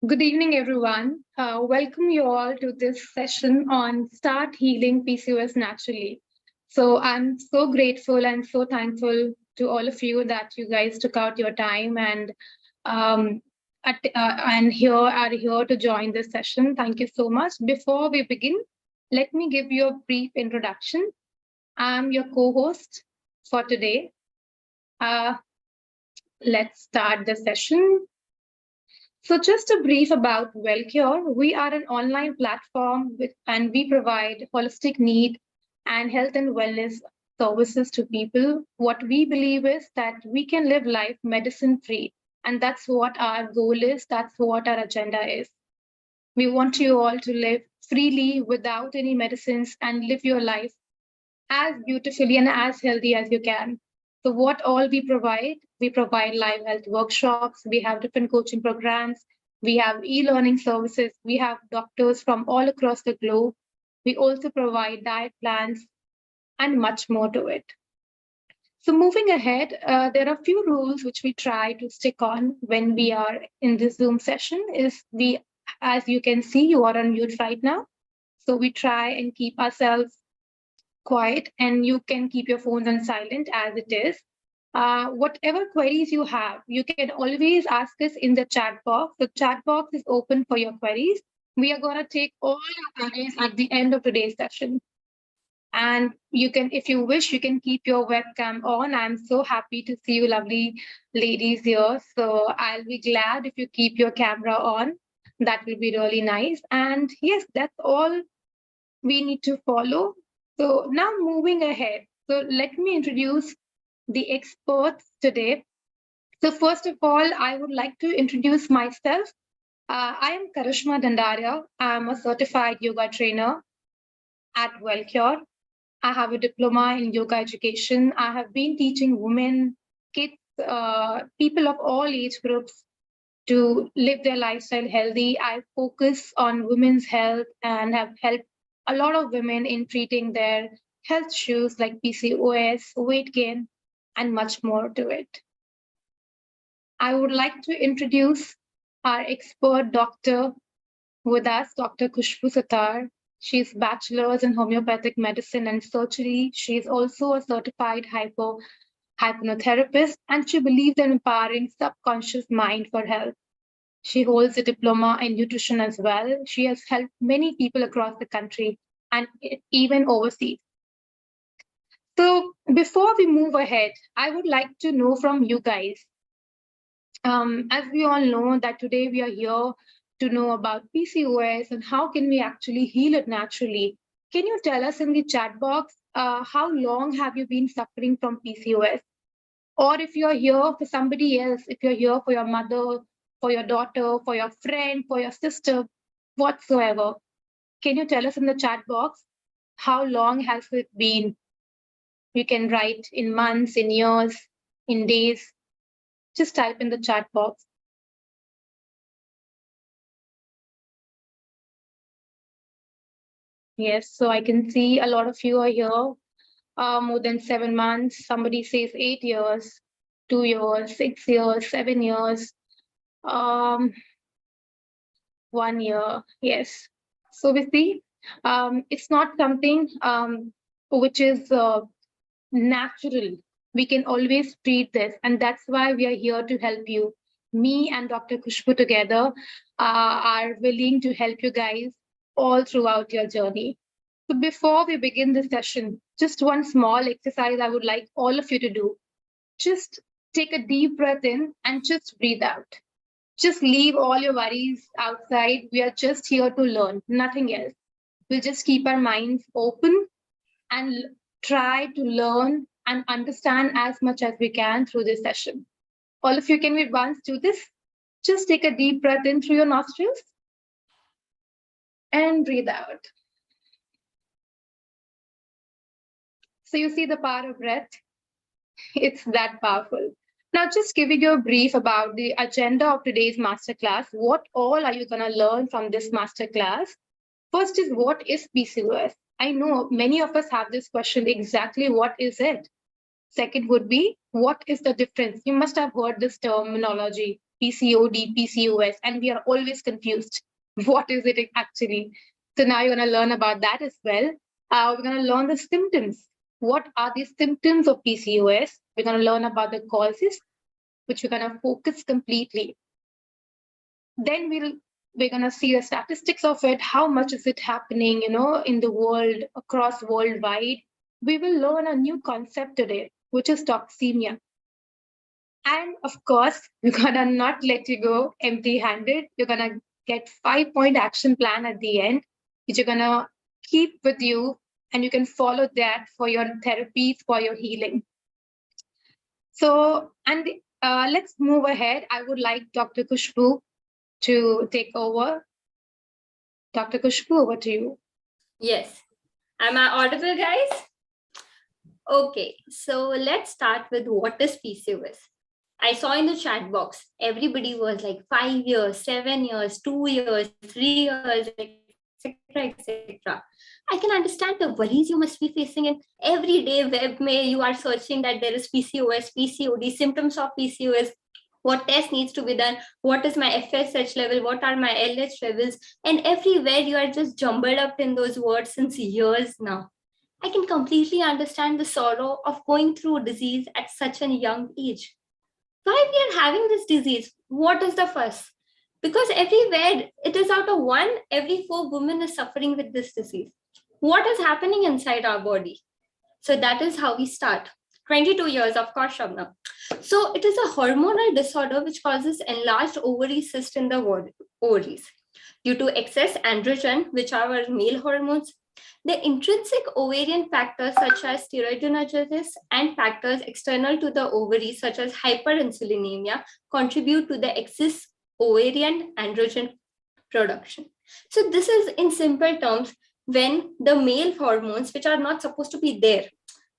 Good evening, everyone. Welcome you all to this session on Start Healing PCOS Naturally. So I'm so grateful and so thankful to all of you that you guys took out your time um, and are here to join this session. Thank you so much. Before we begin, let me give you a brief introduction. I'm your co-host for today. Uh, let's start the session. So just a brief about Wellcure. We are an online platform and we provide holistic need and health and wellness services to people. What we believe is that we can live life medicine free. And that's what our goal is. That's what our agenda is. We want you all to live freely without any medicines and live your life as beautifully and as healthy as you can. So what all we provide live health workshops, we have different coaching programs, we have e-learning services, we have doctors from all across the globe. We also provide diet plans and much more to it. So moving ahead, there are a few rules which we try to stick on when we are in this Zoom session as you can see, you are on mute right now. So we try and keep ourselves quiet and you can keep your phones on silent as it is. Whatever queries you have, you can always ask us in the chat box. The chat box is open for your queries. We are going to take all your queries at the end of today's session. And you can, if you wish, you can keep your webcam on. I'm so happy to see you lovely ladies here. So I'll be glad if you keep your camera on. That will be really nice. And yes, that's all we need to follow. So now moving ahead. So let me introduce the experts today. So first of all, I would like to introduce myself. I am Karishma Dandaria. I'm a certified yoga trainer at Wellcure. I have a diploma in yoga education. I have been teaching women, kids, people of all age groups to live their lifestyle healthy. I focus on women's health and have helped a lot of women in treating their health issues like PCOS, weight gain, and much more to it. I would like to introduce our expert doctor with us, Dr. Khushbu Satar. She's bachelor's in homeopathic medicine and surgery. She is also a certified hypnotherapist, and she believes in empowering subconscious mind for health. She holds a diploma in nutrition as well. She has helped many people across the country and even overseas. So before we move ahead, I would like to know from you guys, as we all know that today we are here to know about PCOS and how can we actually heal it naturally. Can you tell us in the chat box, how long have you been suffering from PCOS? Or if you're here for somebody else, if you're here for your mother, for your daughter, for your friend, for your sister, whatsoever, can you tell us in the chat box, how long has it been? You can write in months, in years, in days. Just type in the chat box. Yes, so I can see a lot of you are here. More than 7 months. Somebody says 8 years, 2 years, 6 years, 7 years, 1 year. Yes. So we see it's not something which is natural. We can always treat this, and that's why we are here to help you. Me and Dr. Khushbu together are willing to help you guys all throughout your journey. So before we begin the session, just one small exercise I would like all of you to do. Just take a deep breath in and just breathe out. Just leave all your worries outside. We are just here to learn, nothing else. We'll just keep our minds open and try to learn and understand as much as we can through this session. All of you, can we once do this? Just take a deep breath in through your nostrils and breathe out. So you see the power of breath? It's that powerful. Now, just giving you a brief about the agenda of today's masterclass. What all are you going to learn from this masterclass? First is, what is PCOS? I know many of us have this question, exactly what is it? Second would be, what is the difference? You must have heard this terminology. PCOD, PCOS, and we are always confused. What is it actually? So now you're going to learn about that as well. We're going to learn the symptoms. What are the symptoms of PCOS? We're going to learn about the causes, which we're going to focus completely. Then we're going to see the statistics of it. How much is it happening, in the world, across worldwide? We will learn a new concept today, which is toxemia. And of course, we're going to not let you go empty-handed. You're going to get 5-point action plan at the end, which you're going to keep with you, and you can follow that for your therapies, for your healing. So, and let's move ahead. I would like Dr. Kushbu to take over. Dr. Kushbu, over to you. Yes. Am I audible, guys? Okay, so let's start with what is PCOS. I saw in the chat box, everybody was like 5 years, 7 years, 2 years, 3 years, etc., etc. I can understand the worries you must be facing in everyday web mail. You are searching that there is PCOS, PCOD, symptoms of PCOS, what test needs to be done, what is my FSH level, what are my LH levels, and everywhere you are just jumbled up in those words since years now. I can completely understand the sorrow of going through a disease at such a young age. Why we are having this disease? What is the fuss? Because everywhere it is out of 1, every 4 women is suffering with this disease. What is happening inside our body? So that is how we start. 22 years, of course, Shabna. So it is a hormonal disorder which causes enlarged ovary cyst in the ovaries due to excess androgen, which are our male hormones. The intrinsic ovarian factors such as steroidogenesis and factors external to the ovaries such as hyperinsulinemia contribute to the excess ovarian androgen production. So this is in simple terms when the male hormones which are not supposed to be there.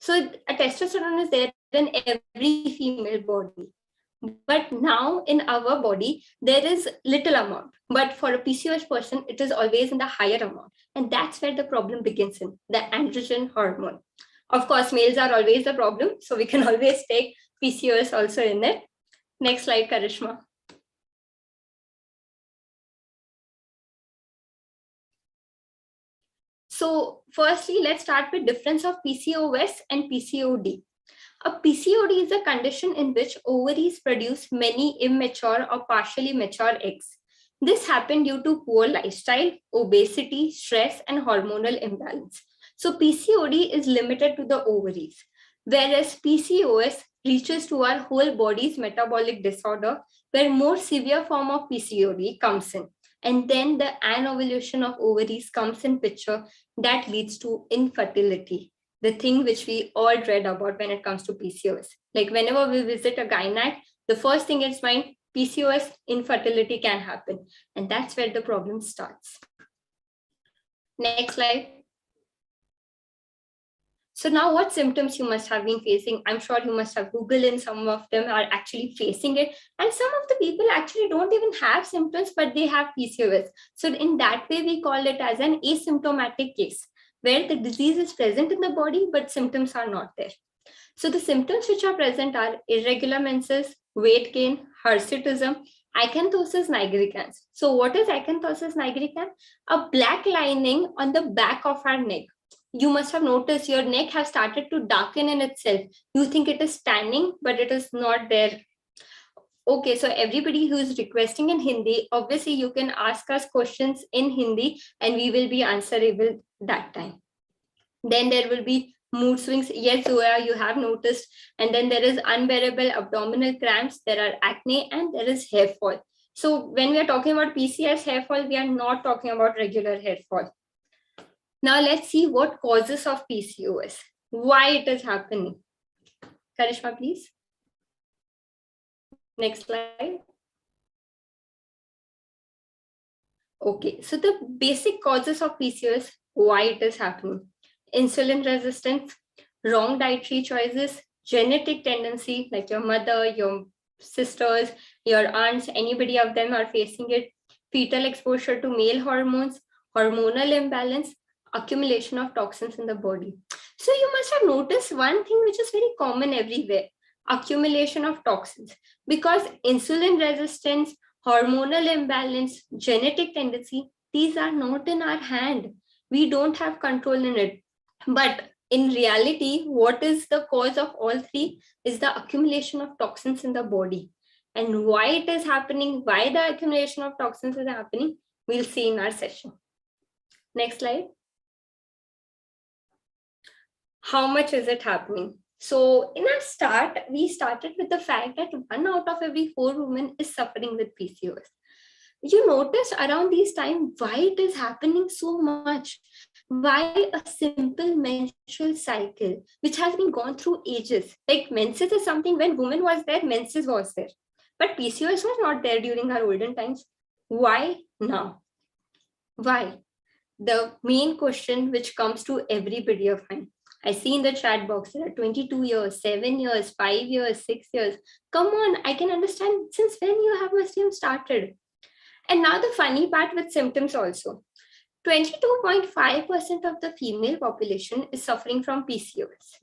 So a testosterone is there in every female body. But now in our body, there is little amount. But for a PCOS person, it is always in the higher amount. And that's where the problem begins in, the androgen hormone. Of course, males are always the problem. So we can always take PCOS also in it. Next slide, Karishma. So firstly, let's start with difference of PCOS and PCOD. A PCOD is a condition in which ovaries produce many immature or partially mature eggs. This happened due to poor lifestyle, obesity, stress, and hormonal imbalance. So PCOD is limited to the ovaries, whereas PCOS reaches to our whole body's metabolic disorder, where more severe form of PCOD comes in. And then the anovulation of ovaries comes in picture that leads to infertility. The thing which we all dread about when it comes to PCOS. Like whenever we visit a gynaec, the first thing is mind, PCOS, infertility can happen. And that's where the problem starts. Next slide. So now what symptoms you must have been facing? I'm sure you must have Googled and some of them are actually facing it. And some of the people actually don't even have symptoms, but they have PCOS. So in that way, we call it as an asymptomatic case, where the disease is present in the body, but symptoms are not there. So the symptoms which are present are irregular menses, weight gain, hirsutism, acanthosis nigricans. So what is acanthosis nigricans? A black lining on the back of our neck. You must have noticed your neck has started to darken in itself. You think it is tanning, but it is not there. Okay, so everybody who is requesting in Hindi, obviously you can ask us questions in Hindi and we will be answerable that time. Then there will be mood swings. Yes, Zoya, you have noticed. And then there is unbearable abdominal cramps. There are acne and there is hair fall. So when we are talking about PCOS hair fall, we are not talking about regular hair fall. Now let's see what causes of PCOS, why it is happening. Karishma, please. Next slide. Okay, so the basic causes of PCOS, why it is happening. Insulin resistance, wrong dietary choices, genetic tendency, like your mother, your sisters, your aunts, anybody of them are facing it, fetal exposure to male hormones, hormonal imbalance, accumulation of toxins in the body. So you must have noticed one thing which is very common everywhere. accumulation of toxins, because insulin resistance, hormonal imbalance, genetic tendency, these are not in our hand. We don't have control in it. But in reality, what is the cause of all three is the accumulation of toxins in the body. And why it is happening, why the accumulation of toxins is happening, we'll see in our session. Next slide. How much is it happening? So in our start, we started with the fact that 1 out of every 4 women is suffering with PCOS. You notice around these time why it is happening so much. Why a simple menstrual cycle, which has been gone through ages, like menses is something when woman was there, menses was there. But PCOS was not there during our olden times. Why now? Why? The main question which comes to everybody of mine. I see in the chat box, there are 22 years, 7 years, 5 years, 6 years. Come on, I can understand since when you have must started. And now the funny part with symptoms also. 22.5% of the female population is suffering from PCOS.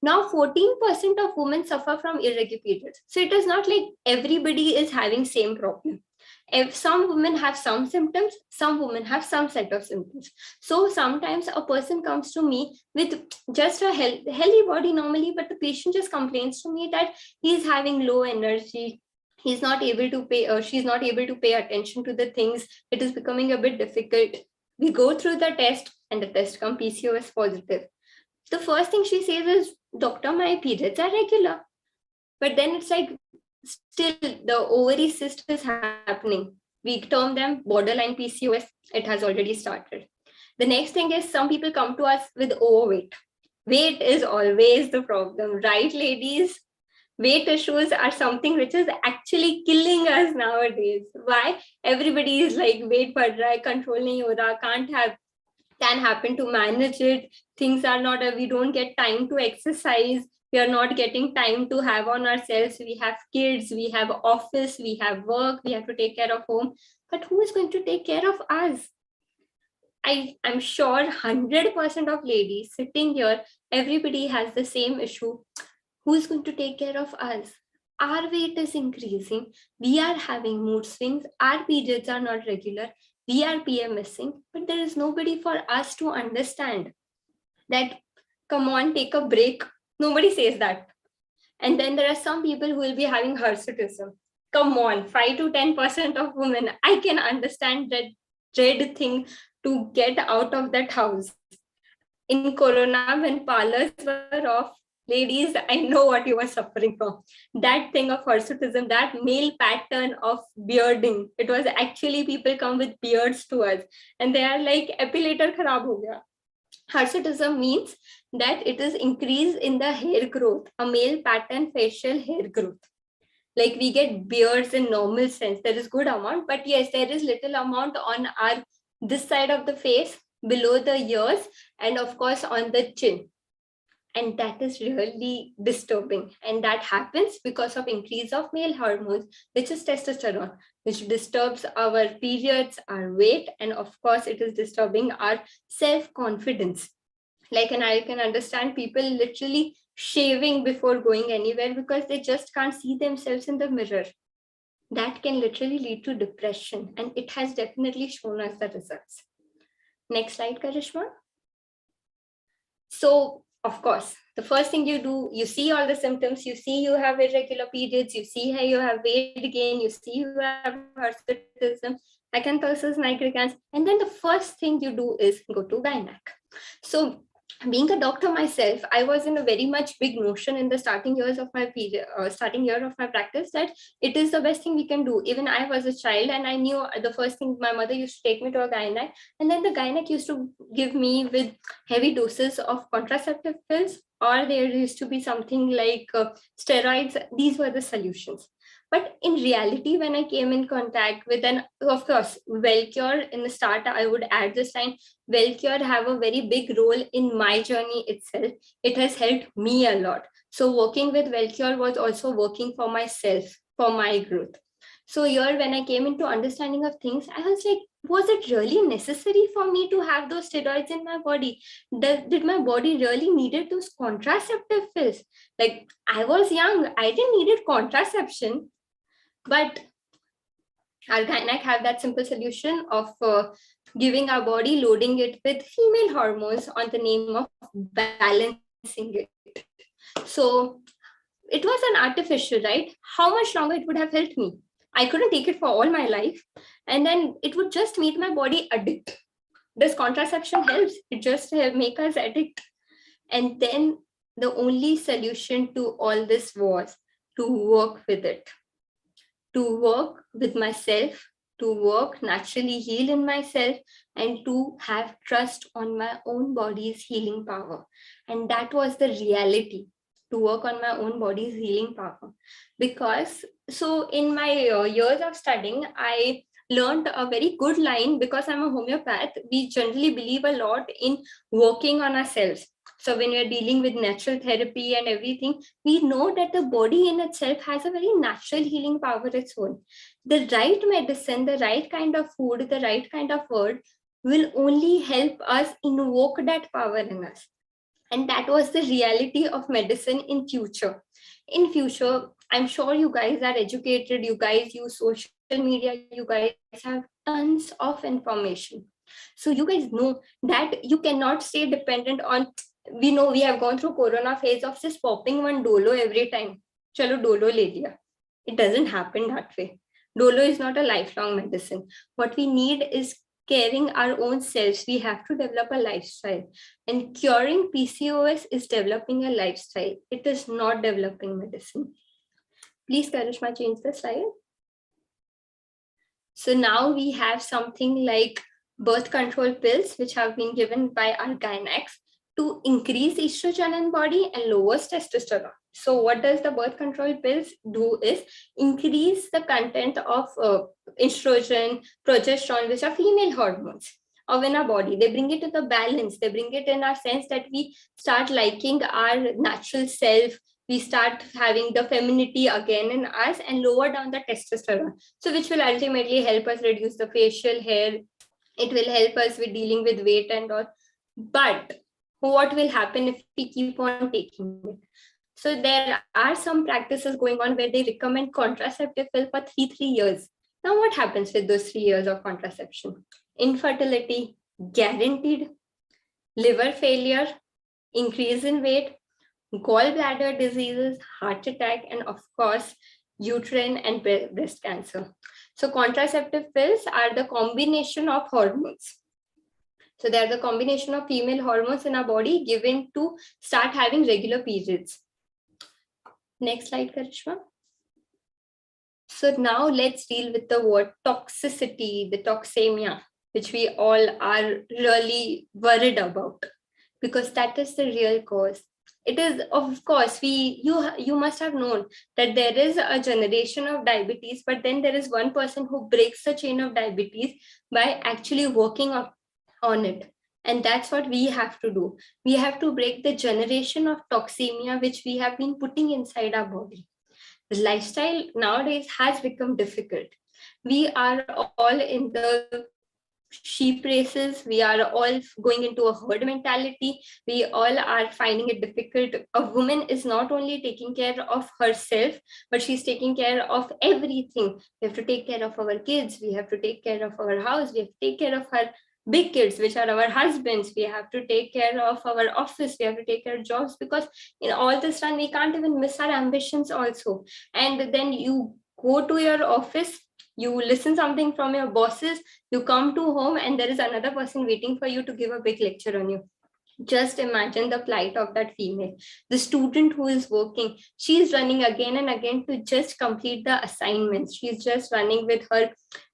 Now 14% of women suffer from irregular periods. So it is not like everybody is having same problem. If some women have some symptoms, some women have some set of symptoms. So sometimes a person comes to me with just a healthy body normally, but the patient just complains to me that he is having low energy. He's not able to pay, or she's not able to pay attention to the things. It is becoming a bit difficult. We go through the test and the test comes PCOS positive. The first thing she says is, doctor, my periods are regular. But then it's like, still the ovary cyst is happening. We term them borderline PCOS. It has already started. The next thing is some people come to us with overweight. Weight is always the problem, right, ladies? Weight issues are something which is actually killing us nowadays. Why? Everybody is like, weight pad raha hai, control nahi ho raha, can happen to manage it. Things are not, we don't get time to exercise. We are not getting time to have on ourselves. We have kids, we have office, we have work, we have to take care of home. But who is going to take care of us? I'm sure 100% of ladies sitting here, everybody has the same issue. Who is going to take care of us? Our weight is increasing. We are having mood swings. Our periods are not regular. We are PMSing, but there is nobody for us to understand that, come on, take a break. Nobody says that. And then there are some people who will be having hirsutism. Come on, 5 to 10% of women. I can understand that dread thing to get out of that house. In Corona, when parlors were off, ladies, I know what you were suffering from. That thing of hirsutism, that male pattern of bearding. It was actually people come with beards to us and they are like, epilator kharab ho gaya. Hirsutism means that it is increase in the hair growth, a male pattern facial hair growth. Like we get beards in normal sense. There is good amount, but yes, there is little amount on our this side of the face, below the ears, and of course on the chin. And that is really disturbing. And that happens because of increase of male hormones, which is testosterone, which disturbs our periods, our weight, and of course it is disturbing our self-confidence. Like, and I can understand people literally shaving before going anywhere because they just can't see themselves in the mirror. That can literally lead to depression, and it has definitely shown us the results. Next slide, Karishma. So, of course, the first thing you do, you see all the symptoms, you see you have irregular periods, you see how you have weight gain, you see you have hirsutism, acanthosis nigricans, and then the first thing you do is go to gynec. So, being a doctor myself, I was in a very much big notion in the starting years of my starting year of my practice that it is the best thing we can do. Even I was a child and I knew the first thing my mother used to take me to a gynec, and then the gynec used to give me with heavy doses of contraceptive pills, or there used to be something like steroids. These were the solutions. But in reality, when I came in contact with of course, Wellcure in the start, I would add this line, Wellcure have a very big role in my journey itself. It has helped me a lot. So working with Wellcure was also working for myself, for my growth. So here, when I came into understanding of things, I was like, was it really necessary for me to have those steroids in my body? Did my body really needed those contraceptive pills? Like, I was young, I didn't needed contraception, but our gynec have that simple solution of giving our body, loading it with female hormones on the name of balancing it. So it was an artificial, right? How much longer it would have helped me? I couldn't take it for all my life. And then it would just make my body addict. This contraception helps. It just make us addict. And then the only solution to all this was to work with it, to work with myself, to work naturally heal in myself, and to have trust on my own body's healing power. And that was the reality, to work on my own body's healing power. Because so in my years of studying, I learned a very good line. Because I'm a homeopath, we generally believe a lot in working on ourselves. So when we're dealing with natural therapy and everything, we know that the body in itself has a very natural healing power of its own. The right medicine, the right kind of food, the right kind of word will only help us invoke that power in us. And that was the reality of medicine in future. In future, I'm sure you guys are educated, you guys use social media, you guys have tons of information. So you guys know that you cannot stay dependent on, we know we have gone through corona phase of just popping one dolo every time. Chalo dolo le liya. It doesn't happen that way. Dolo is not a lifelong medicine. What we need is caring our own selves. We have to develop a lifestyle. And curing PCOS is developing a lifestyle. It is not developing medicine. Please, Karishma, change the slide. So now we have something like birth control pills, which have been given by our gynecs to increase estrogen in body and lowers testosterone. So what does the birth control pills do is increase the content of estrogen, progesterone, which are female hormones of in our body. They bring it to the balance. They bring it in our sense that we start liking our natural self. We start having the femininity again in us and lower down the testosterone. So which will ultimately help us reduce the facial hair. It will help us with dealing with weight and all. But what will happen if we keep on taking it? So there are some practices going on where they recommend contraceptive pill for 3 years. Now what happens with those 3 years of contraception? Infertility, guaranteed. Liver failure, increase in weight, gallbladder diseases, heart attack, and of course, uterine and breast cancer. So contraceptive pills are the combination of hormones. So they are the combination of female hormones in our body given to start having regular periods. Next slide, Karishma. So now let's deal with the word toxicity, the toxemia, which we all are really worried about, because that is the real cause. It is, of course, you must have known that there is a generation of diabetes, but then there is one person who breaks the chain of diabetes by actually working on it. And that's what we have to do. We have to break the generation of toxemia, which we have been putting inside our body. The lifestyle nowadays has become difficult. We are all in the sheep races. We are all going into a herd mentality. We all are finding it difficult. A woman is not only taking care of herself, but she's taking care of everything. We have to take care of our kids. We have to take care of our house. We have to take care of her big kids, which are our husbands. We have to take care of our office. We have to take care of jobs, because in all this run, we can't even miss our ambitions also. And then you go to your office, you listen something from your bosses, you come to home, and there is another person waiting for you to give a big lecture on you. Just imagine the plight of that female. The student who is working, she's running again and again to just complete the assignments. She's just running with her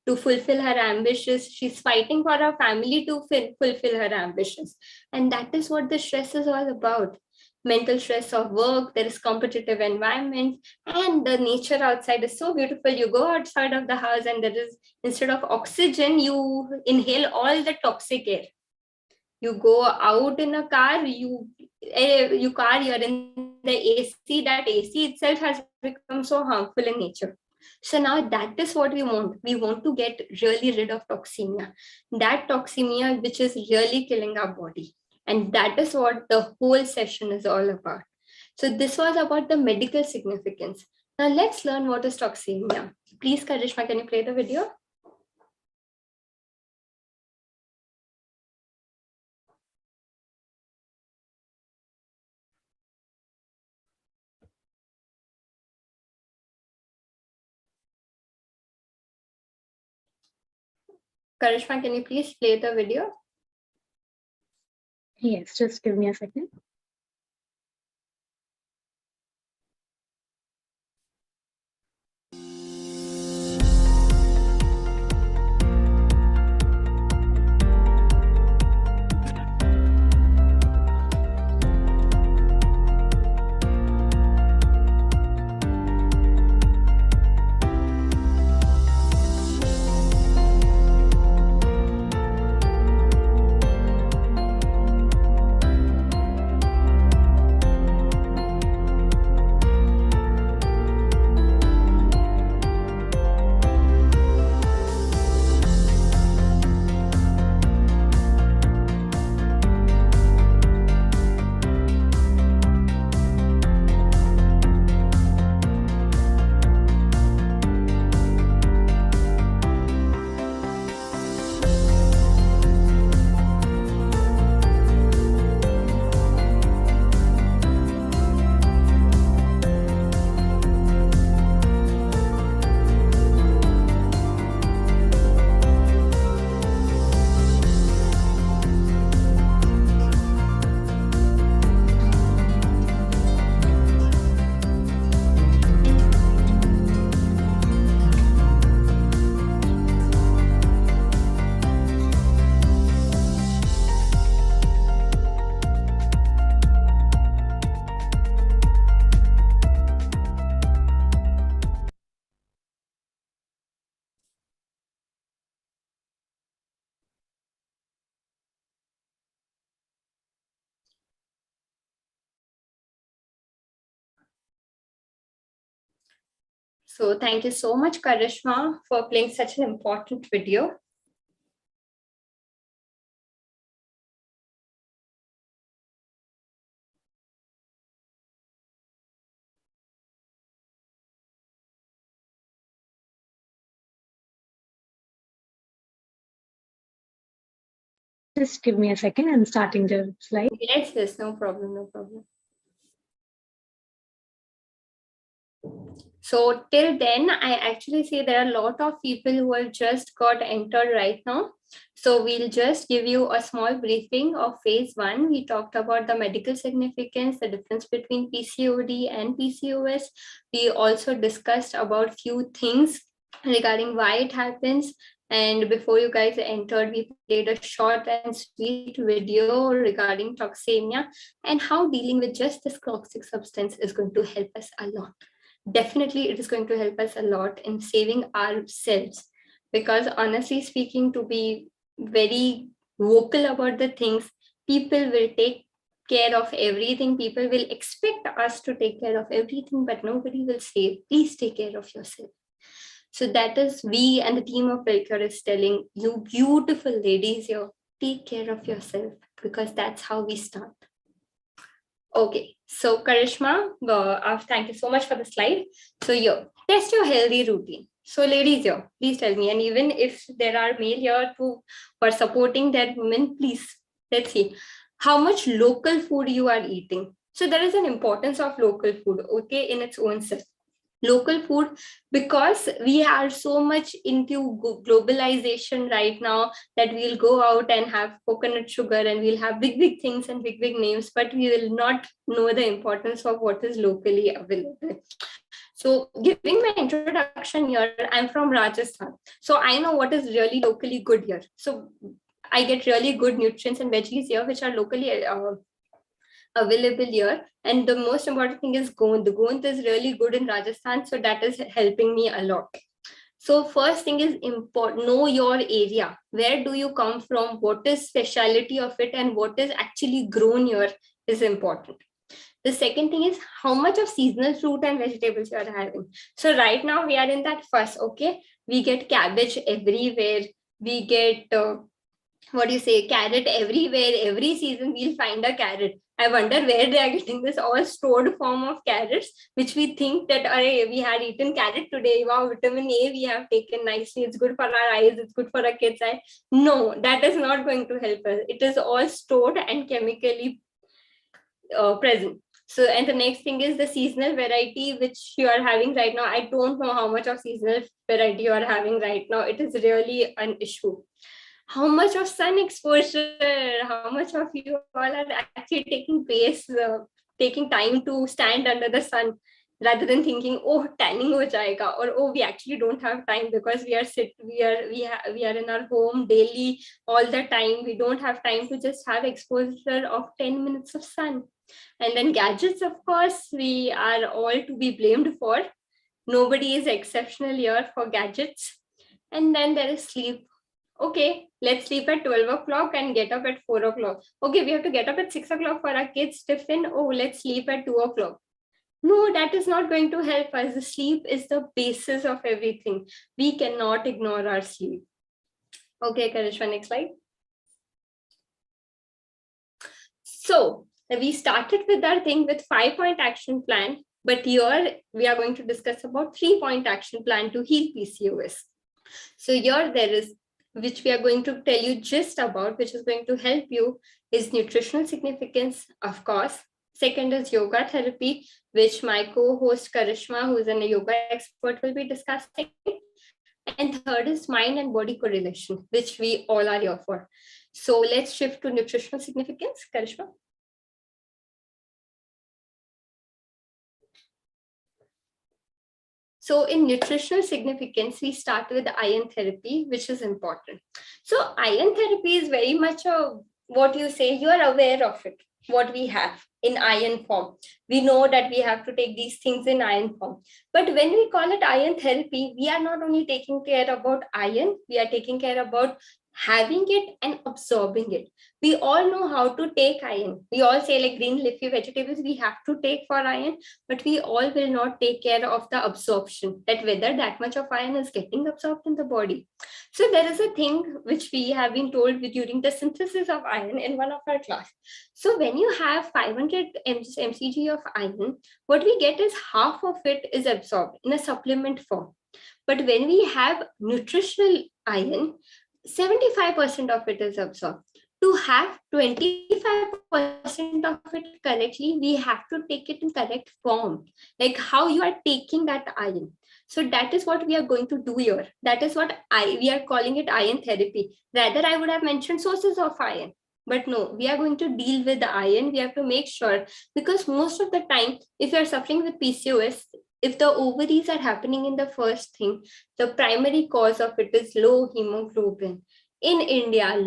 to fulfill her ambitions. She's fighting for her family to fulfill her ambitions. And that is what the stress is all about. Mental stress of work, there is competitive environment, and the nature outside is so beautiful. You go outside of the house and there is, instead of oxygen, you inhale all the toxic air. You go out in a car, you're in the AC. That AC itself has become so harmful in nature. So now that is what we want. We want to get really rid of toxemia, that toxemia which is really killing our body. And that is what the whole session is all about. So this was about the medical significance. Now let's learn what is toxemia. Please, Karishma, can you play the video? Karishma, can you please play the video? Yes, just give me a second. So thank you so much, Karishma, for playing such an important video. Just give me a second. I'm starting the slide. Yes, no problem, no problem. So till then, I actually say there are a lot of people who have just got entered right now. So we'll just give you a small briefing of phase 1. We talked about the medical significance, the difference between PCOD and PCOS. We also discussed about few things regarding why it happens. And before you guys entered, we played a short and sweet video regarding toxemia and how dealing with just this toxic substance is going to help us a lot. Definitely it is going to help us a lot in saving ourselves, because honestly speaking, to be very vocal about the things, people will take care of everything, people will expect us to take care of everything, but nobody will say, please take care of yourself. So that is we and the team of Wellcure is telling you beautiful ladies here, take care of yourself, because that's how we start. Okay, so Karishma, thank you so much for the slide. So here, test your healthy routine. So ladies here, please tell me, and even if there are male here who are supporting that women, please, let's see, how much local food you are eating. So there is an importance of local food, okay, in its own self. Local food, because we are so much into globalization right now that we'll go out and have coconut sugar and we'll have big things and big names, but we will not know the importance of what is locally available. So giving my introduction here, I'm from Rajasthan, so I know what is really locally good here. So I get really good nutrients and veggies here which are locally available here. And the most important thing is gond. The gond is really good in Rajasthan, so that is helping me a lot. So first thing is important, know your area. Where do you come from? What is speciality of it and what is actually grown here is important. The second thing is how much of seasonal fruit and vegetables you are having. So right now we are in that fuss, okay? We get cabbage everywhere. We get, carrot everywhere. Every season we'll find a carrot. I wonder where they are getting this all stored form of carrots, which we think that we had eaten carrot today. Wow, vitamin A we have taken nicely. It's good for our eyes. It's good for our kids' eye. No, that is not going to help us. It is all stored and chemically present. So, and the next thing is the seasonal variety which you are having right now. I don't know how much of seasonal variety you are having right now. It is really an issue. How much of sun exposure, how much of you all are actually taking time to stand under the sun rather than thinking, oh, tanning ho jayega, or oh, we actually don't have time because we are in our home daily all the time. We don't have time to just have exposure of 10 minutes of sun. And then gadgets, of course, we are all to be blamed for. Nobody is exceptional here for gadgets. And then there is sleep. Okay, let's sleep at 12 o'clock and get up at 4 o'clock. Okay, we have to get up at 6 o'clock for our kids' tiffin. Oh, let's sleep at 2 o'clock. No, that is not going to help us. The sleep is the basis of everything. We cannot ignore our sleep. Okay, Karishma, next slide. So we started with our thing with 5-point action plan, but here we are going to discuss about 3-point action plan to heal PCOS. So here there is, which we are going to tell you just about, which is going to help you, is nutritional significance, of course. Second is yoga therapy, which my co-host Karishma, who is a yoga expert, will be discussing. And third is mind and body correlation, which we all are here for. So let's shift to nutritional significance, Karishma. So in nutritional significance, we start with iron therapy, which is important. So iron therapy is very much what you say, you are aware of it, what we have in iron form. We know that we have to take these things in iron form. But when we call it iron therapy, we are not only taking care about iron, we are taking care about having it and absorbing it. We all know how to take iron. We all say like green leafy vegetables we have to take for iron, but we all will not take care of the absorption, that whether that much of iron is getting absorbed in the body. So there is a thing which we have been told during the synthesis of iron in one of our class. So when you have 500 mcg of iron, what we get is half of it is absorbed in a supplement form. But when we have nutritional iron, 75% of it is absorbed. To have 25% of it correctly, we have to take it in correct form, like how you are taking that iron. So that is what we are going to do here. That is what we are calling it iron therapy. Rather, I would have mentioned sources of iron. But no, we are going to deal with the iron. We have to make sure, because most of the time, if you are suffering with PCOS, if the ovaries are happening in the first thing, the primary cause of it is low hemoglobin. In India,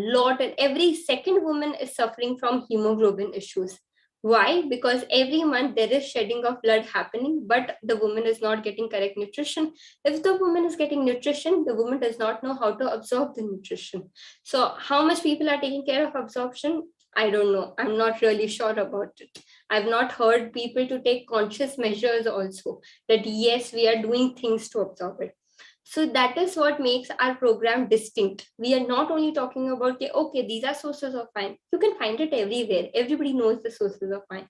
every second woman is suffering from hemoglobin issues. Why? Because every month there is shedding of blood happening, but the woman is not getting correct nutrition. If the woman is getting nutrition, the woman does not know how to absorb the nutrition. So how much people are taking care of absorption? I don't know. I'm not really sure about it. I've not heard people to take conscious measures also, that yes, we are doing things to absorb it. So that is what makes our program distinct. We are not only talking about, okay, these are sources of iron. You can find it everywhere. Everybody knows the sources of iron.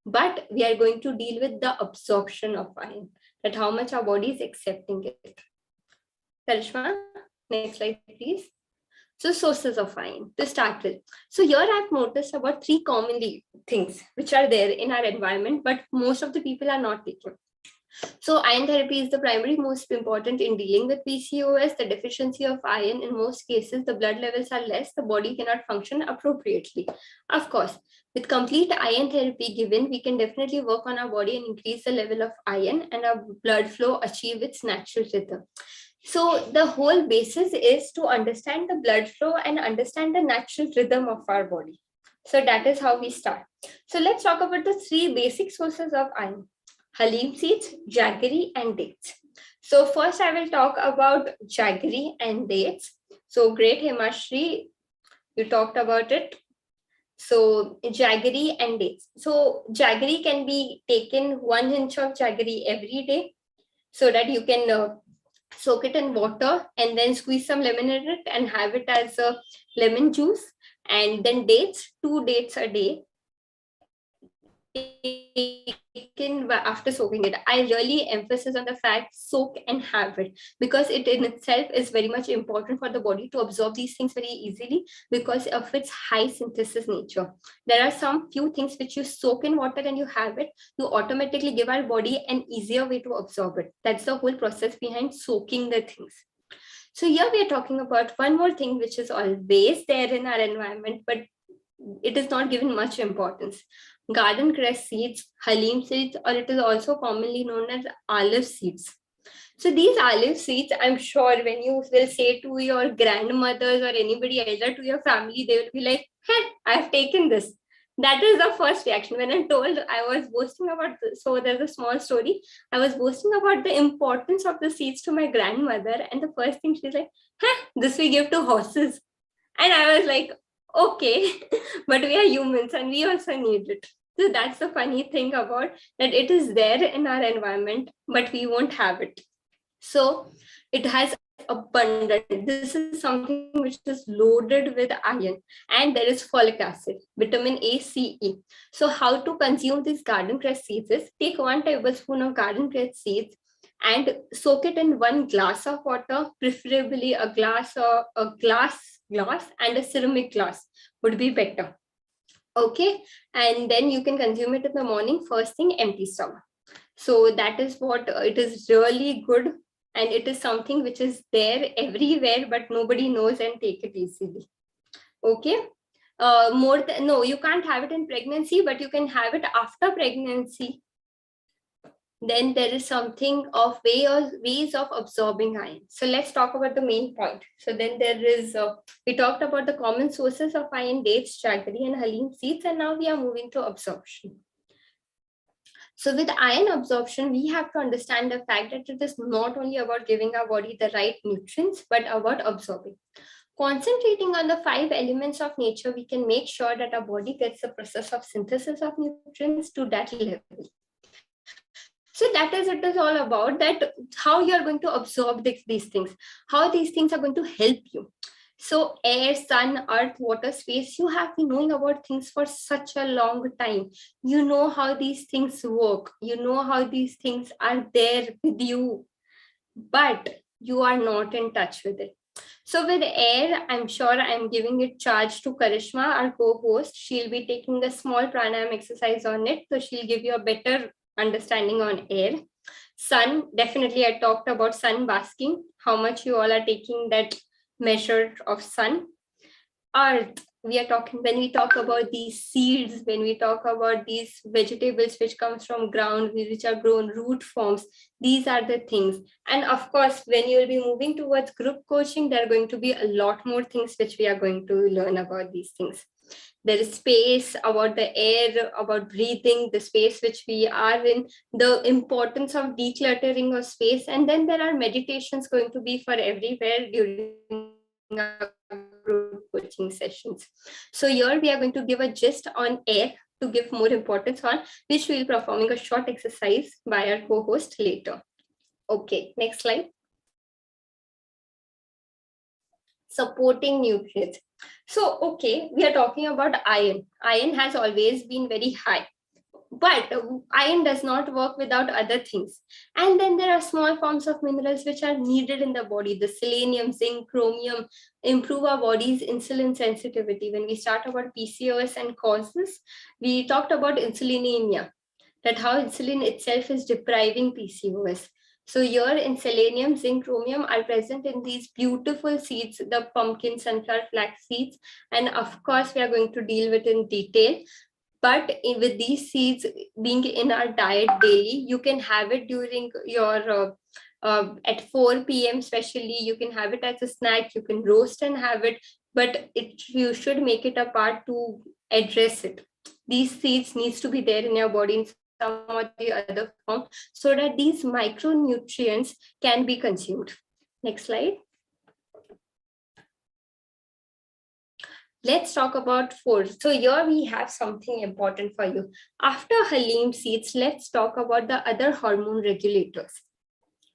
But we are going to deal with the absorption of iron, that how much our body is accepting it. Karishma, next slide, please. So sources of iron to start with. So here I've noticed about 3 commonly things which are there in our environment, but most of the people are not taking. So iron therapy is the primary most important in dealing with PCOS. The deficiency of iron, in most cases, the blood levels are less, the body cannot function appropriately. Of course, with complete iron therapy given, we can definitely work on our body and increase the level of iron, and our blood flow achieve its natural rhythm. So the whole basis is to understand the blood flow and understand the natural rhythm of our body. So that is how we start. So let's talk about the 3 basic sources of iron: halim seeds, jaggery, and dates. So first I will talk about jaggery and dates. So great Himashri, you talked about it. So jaggery and dates. So jaggery can be taken 1 inch of jaggery every day so that you can soak it in water and then squeeze some lemon in it and have it as a lemon juice. And then dates, 2 dates a day taken after soaking it. I really emphasize on the fact soak and have it, because it in itself is very much important for the body to absorb these things very easily because of its high synthesis nature. There are some few things which you soak in water and you have it, you automatically give our body an easier way to absorb it. That's the whole process behind soaking the things. So here we are talking about one more thing which is always there in our environment, but it is not given much importance. Garden cress seeds, halim seeds, or it is also commonly known as olive seeds. So these olive seeds, I'm sure when you will say to your grandmothers or anybody elder to your family, they will be like, hey, I've taken this. That is the first reaction. When I'm told, I was boasting about this. So there's a small story. I was boasting about the importance of the seeds to my grandmother. And the first thing she's like, this we give to horses. And I was like, okay, but we are humans and we also need it. So that's the funny thing about that, it is there in our environment, but we won't have it. So it has abundant. This is something which is loaded with iron, and there is folic acid, vitamin A, C, E. So how to consume these garden cress seeds is take 1 tablespoon of garden cress seeds and soak it in 1 glass of water, preferably a glass or a glass and a ceramic glass would be better. Okay, and then you can consume it in the morning, first thing, empty stomach. So that is what it is really good, and it is something which is there everywhere, but nobody knows and take it easily. Okay. No, you can't have it in pregnancy, but you can have it after pregnancy. Then there is something of ways of absorbing iron. So let's talk about the main point. So then there is, we talked about the common sources of iron, dates, jaggery, and halim seeds, and now we are moving to absorption. So with iron absorption, we have to understand the fact that it is not only about giving our body the right nutrients, but about absorbing. Concentrating on the 5 elements of nature, we can make sure that our body gets the process of synthesis of nutrients to that level. So that is, it is all about that, how you are going to absorb these things, how these things are going to help you. So air, sun, earth, water, space, you have been knowing about things for such a long time. You know how these things work. You know how these things are there with you, but you are not in touch with it. So with air, I'm sure I'm giving it charge to Karishma, our co-host. She'll be taking a small pranayam exercise on it. So she'll give you a better understanding on air. Sun, definitely I talked about sun basking, how much you all are taking that measure of sun. Earth, we are talking, when we talk about these seeds, when we talk about these vegetables which comes from ground, which are grown root forms, these are the things. And of course, when you will be moving towards group coaching, there are going to be a lot more things which we are going to learn about these things. There is space, about the air, about breathing, the space which we are in, the importance of decluttering of space. And then there are meditations going to be for everywhere during our group coaching sessions. So here we are going to give a gist on air to give more importance on, which we will be performing a short exercise by our co-host later. Okay, next slide. Supporting nutrients. So, okay, we are talking about iron. Iron has always been very high, but iron does not work without other things. And then there are small forms of minerals which are needed in the body. The selenium, zinc, chromium improve our body's insulin sensitivity. When we start about PCOS and causes, we talked about insulinemia, that how insulin itself is depriving PCOS. So here in selenium, zinc, chromium are present in these beautiful seeds, the pumpkin, sunflower, flax seeds. And of course, we are going to deal with in detail. But with these seeds being in our diet daily, you can have it during your, at 4 p.m. especially, you can have it as a snack, you can roast and have it, but you should make it a part to address it. These seeds needs to be there in your body in some or the other form so that these micronutrients can be consumed. Next slide. let's talk about food. So here we have something important for you. After Halim seeds, let's talk about the other hormone regulators.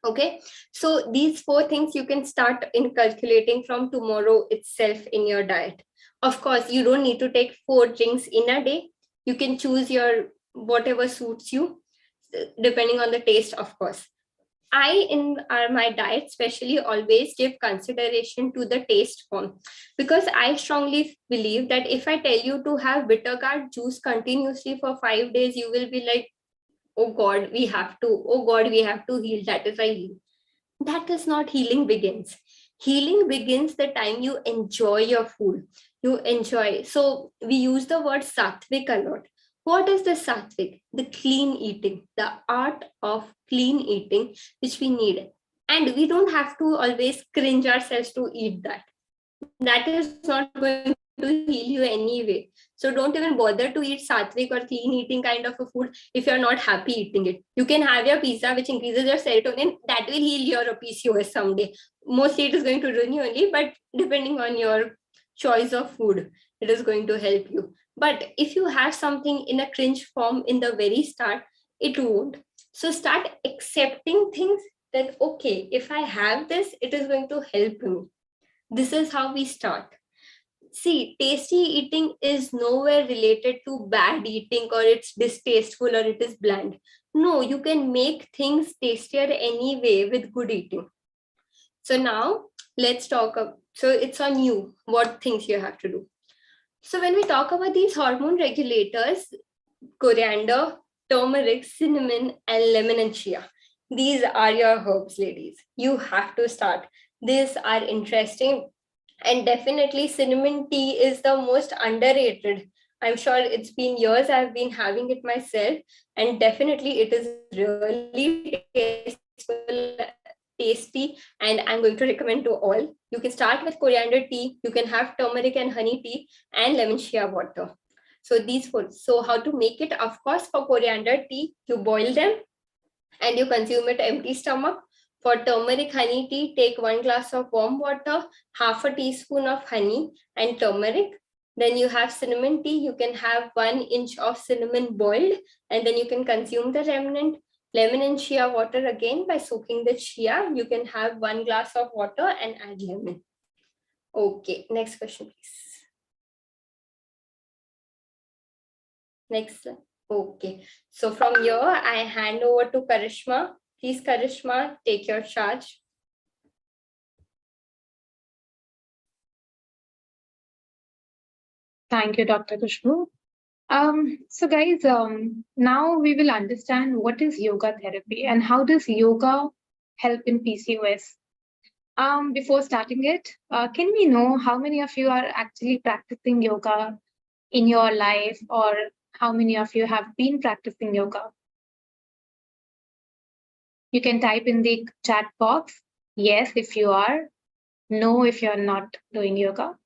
Okay, so these 4 things you can start inculcating from tomorrow itself in your diet. Of course, you don't need to take 4 drinks in a day. You can choose your whatever suits you, depending on the taste, of course. I, in my diet, especially always give consideration to the taste form, because I strongly believe that if I tell you to have bitter gourd juice continuously for 5 days, you will be like, oh God, we have to, oh God, we have to heal. That is why heal. That is not healing begins. Healing begins the time you enjoy your food. You enjoy. So we use the word sattvic a lot. What is the sattvic? The clean eating, the art of clean eating, which we need. And we don't have to always cringe ourselves to eat that. That is not going to heal you anyway. So don't even bother to eat sattvic or clean eating kind of a food if you're not happy eating it. You can have your pizza, which increases your serotonin. That will heal your PCOS someday. Mostly it is going to ruin you only, but depending on your choice of food, it is going to help you. But if you have something in a cringe form in the very start, it won't. So start accepting things that, okay, if I have this, it is going to help me. This is how we start. See, tasty eating is nowhere related to bad eating or it's distasteful or it is bland. No, you can make things tastier anyway with good eating. So now let's talk. So it's on you, what things you have to do. So when we talk about these hormone regulators, coriander, turmeric, cinnamon, and lemon and chia, these are your herbs, ladies. You have to start. These are interesting. And definitely cinnamon tea is the most underrated. I'm sure it's been years I've been having it myself, and definitely it is really tasty, and I'm going to recommend to all. You can start with coriander tea, you can have turmeric and honey tea, and lemon shea water. So these four. So how to make it? Of course, for coriander tea, you boil them and you consume it empty stomach. For turmeric honey tea, take 1 glass of warm water, half a teaspoon of honey and turmeric. Then you have cinnamon tea. You can have 1 inch of cinnamon boiled, and then you can consume the remnant. Lemon and chia water again, by soaking the chia. You can have 1 glass of water and add lemon. Okay, next question, please. Next slide. Okay, so from here, I hand over to Karishma. Please, Karishma, take your charge. Thank you, Dr. Kushbu. So guys, now we will understand what is yoga therapy and how does yoga help in PCOS. Before starting it, can we know how many of you are actually practicing yoga in your life, or how many of you have been practicing yoga? You can type in the chat box, yes if you are, no if you're not doing yoga.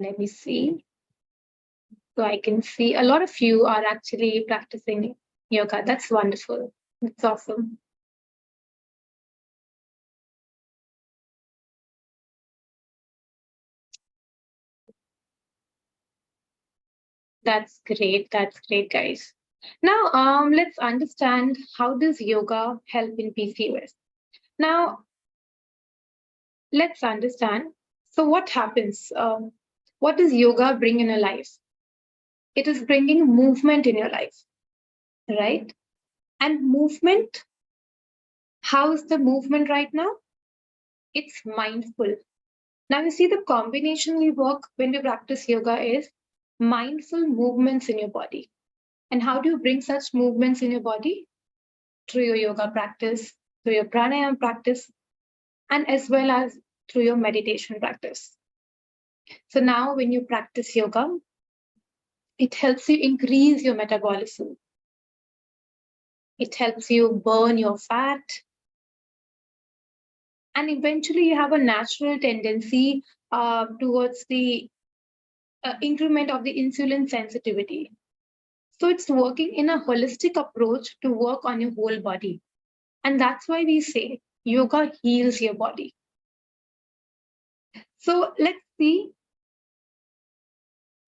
Let me see. So I can see a lot of you are actually practicing yoga. That's wonderful. That's awesome. That's great. That's great, guys. Now, let's understand, how does yoga help in PCOS? Now, let's understand. So what happens? What does yoga bring in your life? It is bringing movement in your life, right? And movement, how is the movement right now? It's mindful. Now you see the combination we work when we practice yoga is mindful movements in your body. And how do you bring such movements in your body? Through your yoga practice, through your pranayama practice, and as well as through your meditation practice. So now when you practice yoga, it helps you increase your metabolism. It helps you burn your fat. And eventually you have a natural tendency towards the increment of the insulin sensitivity. So it's working in a holistic approach to work on your whole body. And that's why we say yoga heals your body. So let's see.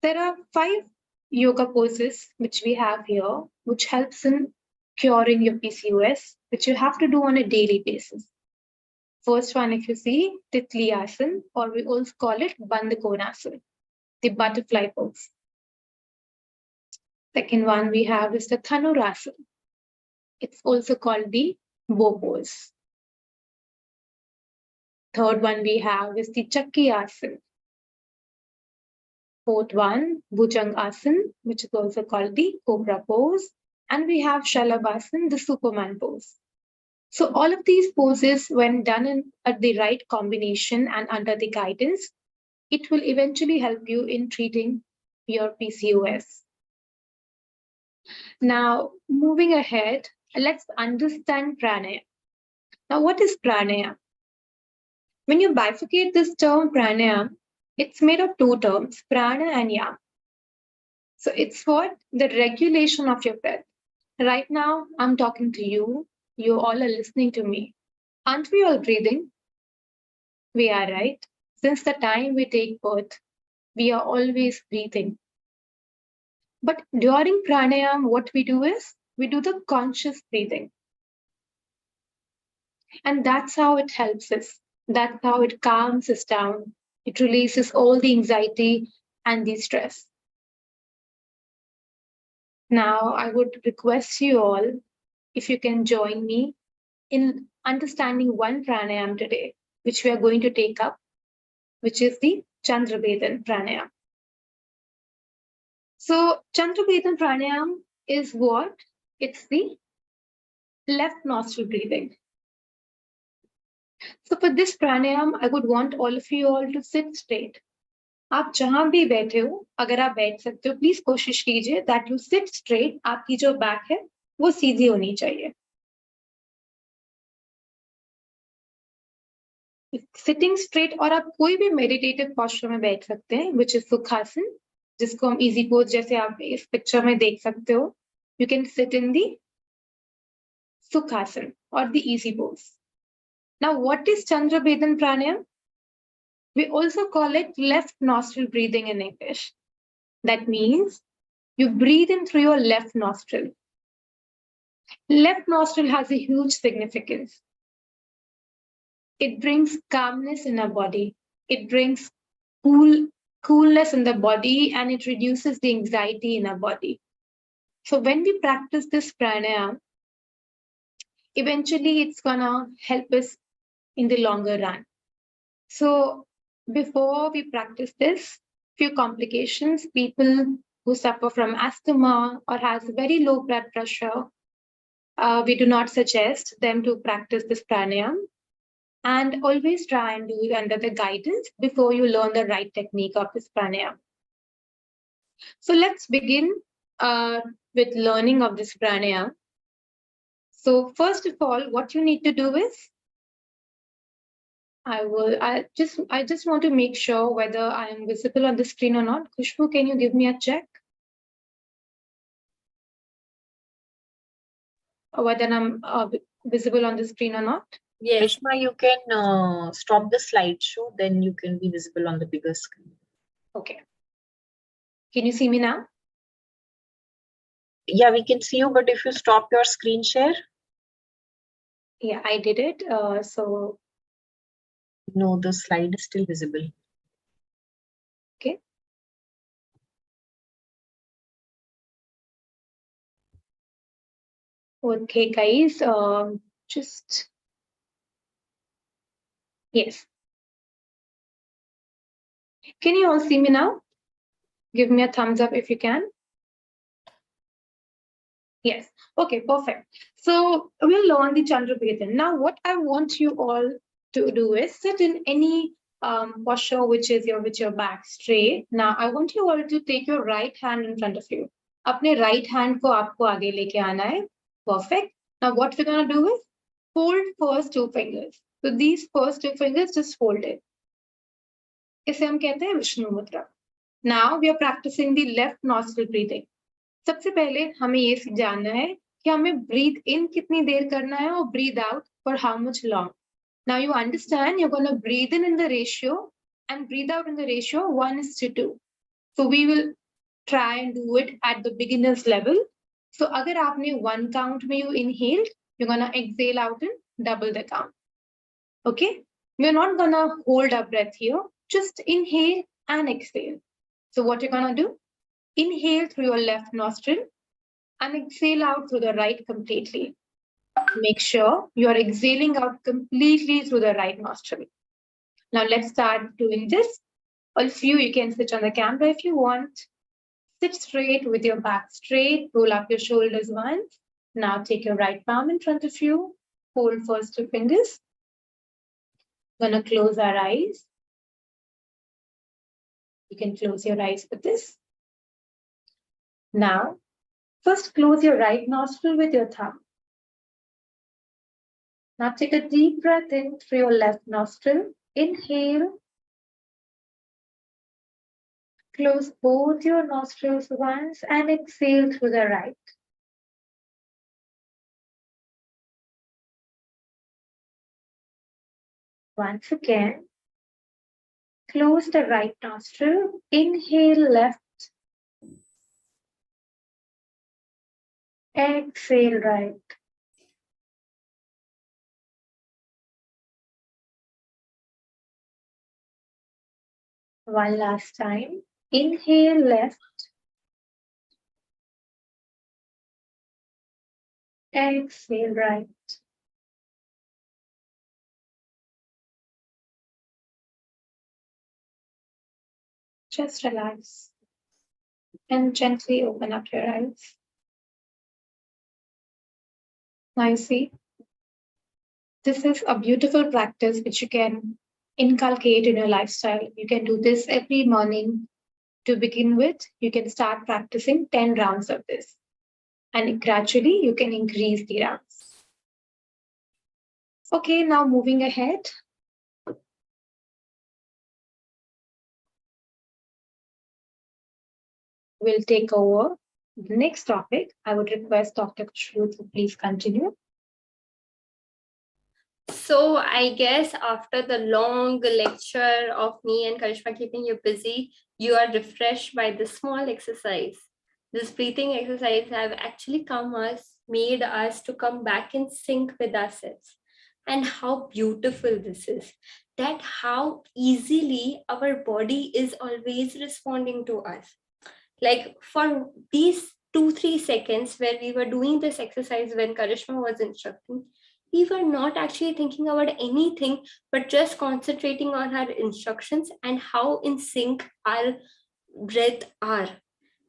There are 5 yoga poses which we have here, which helps in curing your PCOS, which you have to do on a daily basis. First one, if you see, Titli Asana, or we also call it Bandhakonasana, the butterfly pose. Second one we have is the Dhanurasana. It's also called the bow pose. Third one we have is the Chakki Asana. Fourth one, Bhujang Asana, which is also called the Cobra pose. And we have Shalabhasana, the Superman pose. So all of these poses, when done at the right combination and under the guidance, it will eventually help you in treating your PCOS. Now, moving ahead, let's understand pranayama. Now, what is pranayama? When you bifurcate this term pranayama, it's made of 2 terms, prana and yam. So it's what? The regulation of your breath. Right now, I'm talking to you. You all are listening to me. Aren't we all breathing? We are, right? Since the time we take birth, we are always breathing. But during pranayama, what we do is, we do the conscious breathing. And that's how it helps us. That's how it calms us down. It releases all the anxiety and the stress. Now, I would request you all, if you can join me in understanding one pranayama today, which we are going to take up, which is the Chandrabedan pranayama. So, Chandrabedan pranayama is what? It's the left nostril breathing. So for this pranayama, I would want all of you all to sit straight. आप जहां भी बैठे हो, अगर आप बैठ सकते हो, प्लीज कोशिश कीजिए that you sit straight. आपकी जो बैक है वो सीधी होनी चाहिए. Sitting straight, और आप कोई भी meditative posture में बैठ सकते हैं, which is सुखासन, जिसको हम easy pose जैसे आप इस पिक्चर में देख सकते हो. You can sit in the Sukhasan or the easy pose. Now, what is Chandrabedan pranayama? We also call it left nostril breathing in English. That means you breathe in through your left nostril. Left nostril has a huge significance. It brings calmness in our body. It brings coolness in the body, and it reduces the anxiety in our body. So when we practice this pranayama, eventually it's gonna help us in the longer run. So before we practice this, few complications, people who suffer from asthma or has very low blood pressure, we do not suggest them to practice this pranayama. And always try and do it under the guidance before you learn the right technique of this pranayama. So let's begin with learning of this pranayama. So first of all, what you need to do is, I just want to make sure whether I am visible on the screen or not. Khushbu, can you give me a check? Or whether I'm visible on the screen or not? Yes, Rishma, you can stop the slideshow, then you can be visible on the bigger screen. Okay. Can you see me now? Yeah, we can see you, but if you stop your screen share. Yeah, I did it. So. No, the slide is still visible. Okay. Okay, guys, just, yes. Can you all see me now? Give me a thumbs up if you can. Yes. Okay, perfect. So we'll learn the Chandrabedan. Now, what I want you all to do is sit in any posture which is with your back straight. Now, I want you all to take your right hand in front of you. अपने right hand को आपको आगे लेके आना है. Perfect. Now, what we're gonna do is fold first 2 fingers. So these first 2 fingers just fold it. इसे हम कहते हैं विष्णु मुद्रा. Now we are practicing the left nostril breathing. सबसे पहले हमें ये जानना है कि हमें breathe in कितनी देर करना है और breathe out for how much long. Now you understand, you're going to breathe in the ratio and breathe out in the ratio 1:2. So we will try and do it at the beginner's level. So agar aapne 1 count mein you inhaled, you're gonna exhale out in double the count. Okay? We're not gonna hold our breath here. Just inhale and exhale. So what you're gonna do? Inhale through your left nostril and exhale out through the right completely. Make sure you're exhaling out completely through the right nostril. Now let's start doing this. All of you can switch on the camera if you want. Sit straight with your back straight. Roll up your shoulders once. Now take your right palm in front of you. Hold first 2 fingers. Gonna close our eyes. You can close your eyes with this. Now, first close your right nostril with your thumb. Now take a deep breath in through your left nostril. Inhale. Close both your nostrils once and exhale through the right. Once again, close the right nostril. Inhale left. Exhale right. One last time. Inhale left. Exhale right. Just relax and gently open up your eyes. Now you see, this is a beautiful practice which you can inculcate in your lifestyle. You can do this every morning. To begin with, you can start practicing 10 rounds of this. And gradually, you can increase the rounds. Okay, now moving ahead. We'll take over the next topic. I would request Dr. Kushru to please continue. So I guess after the long lecture of me and Karishma keeping you busy, you are refreshed by this small exercise. This breathing exercise have actually made us to come back in sync with ourselves. And how beautiful this is, that how easily our body is always responding to us. Like for these 2-3 seconds where we were doing this exercise when Karishma was instructing, we were not actually thinking about anything, but just concentrating on her instructions and how in sync our breath are.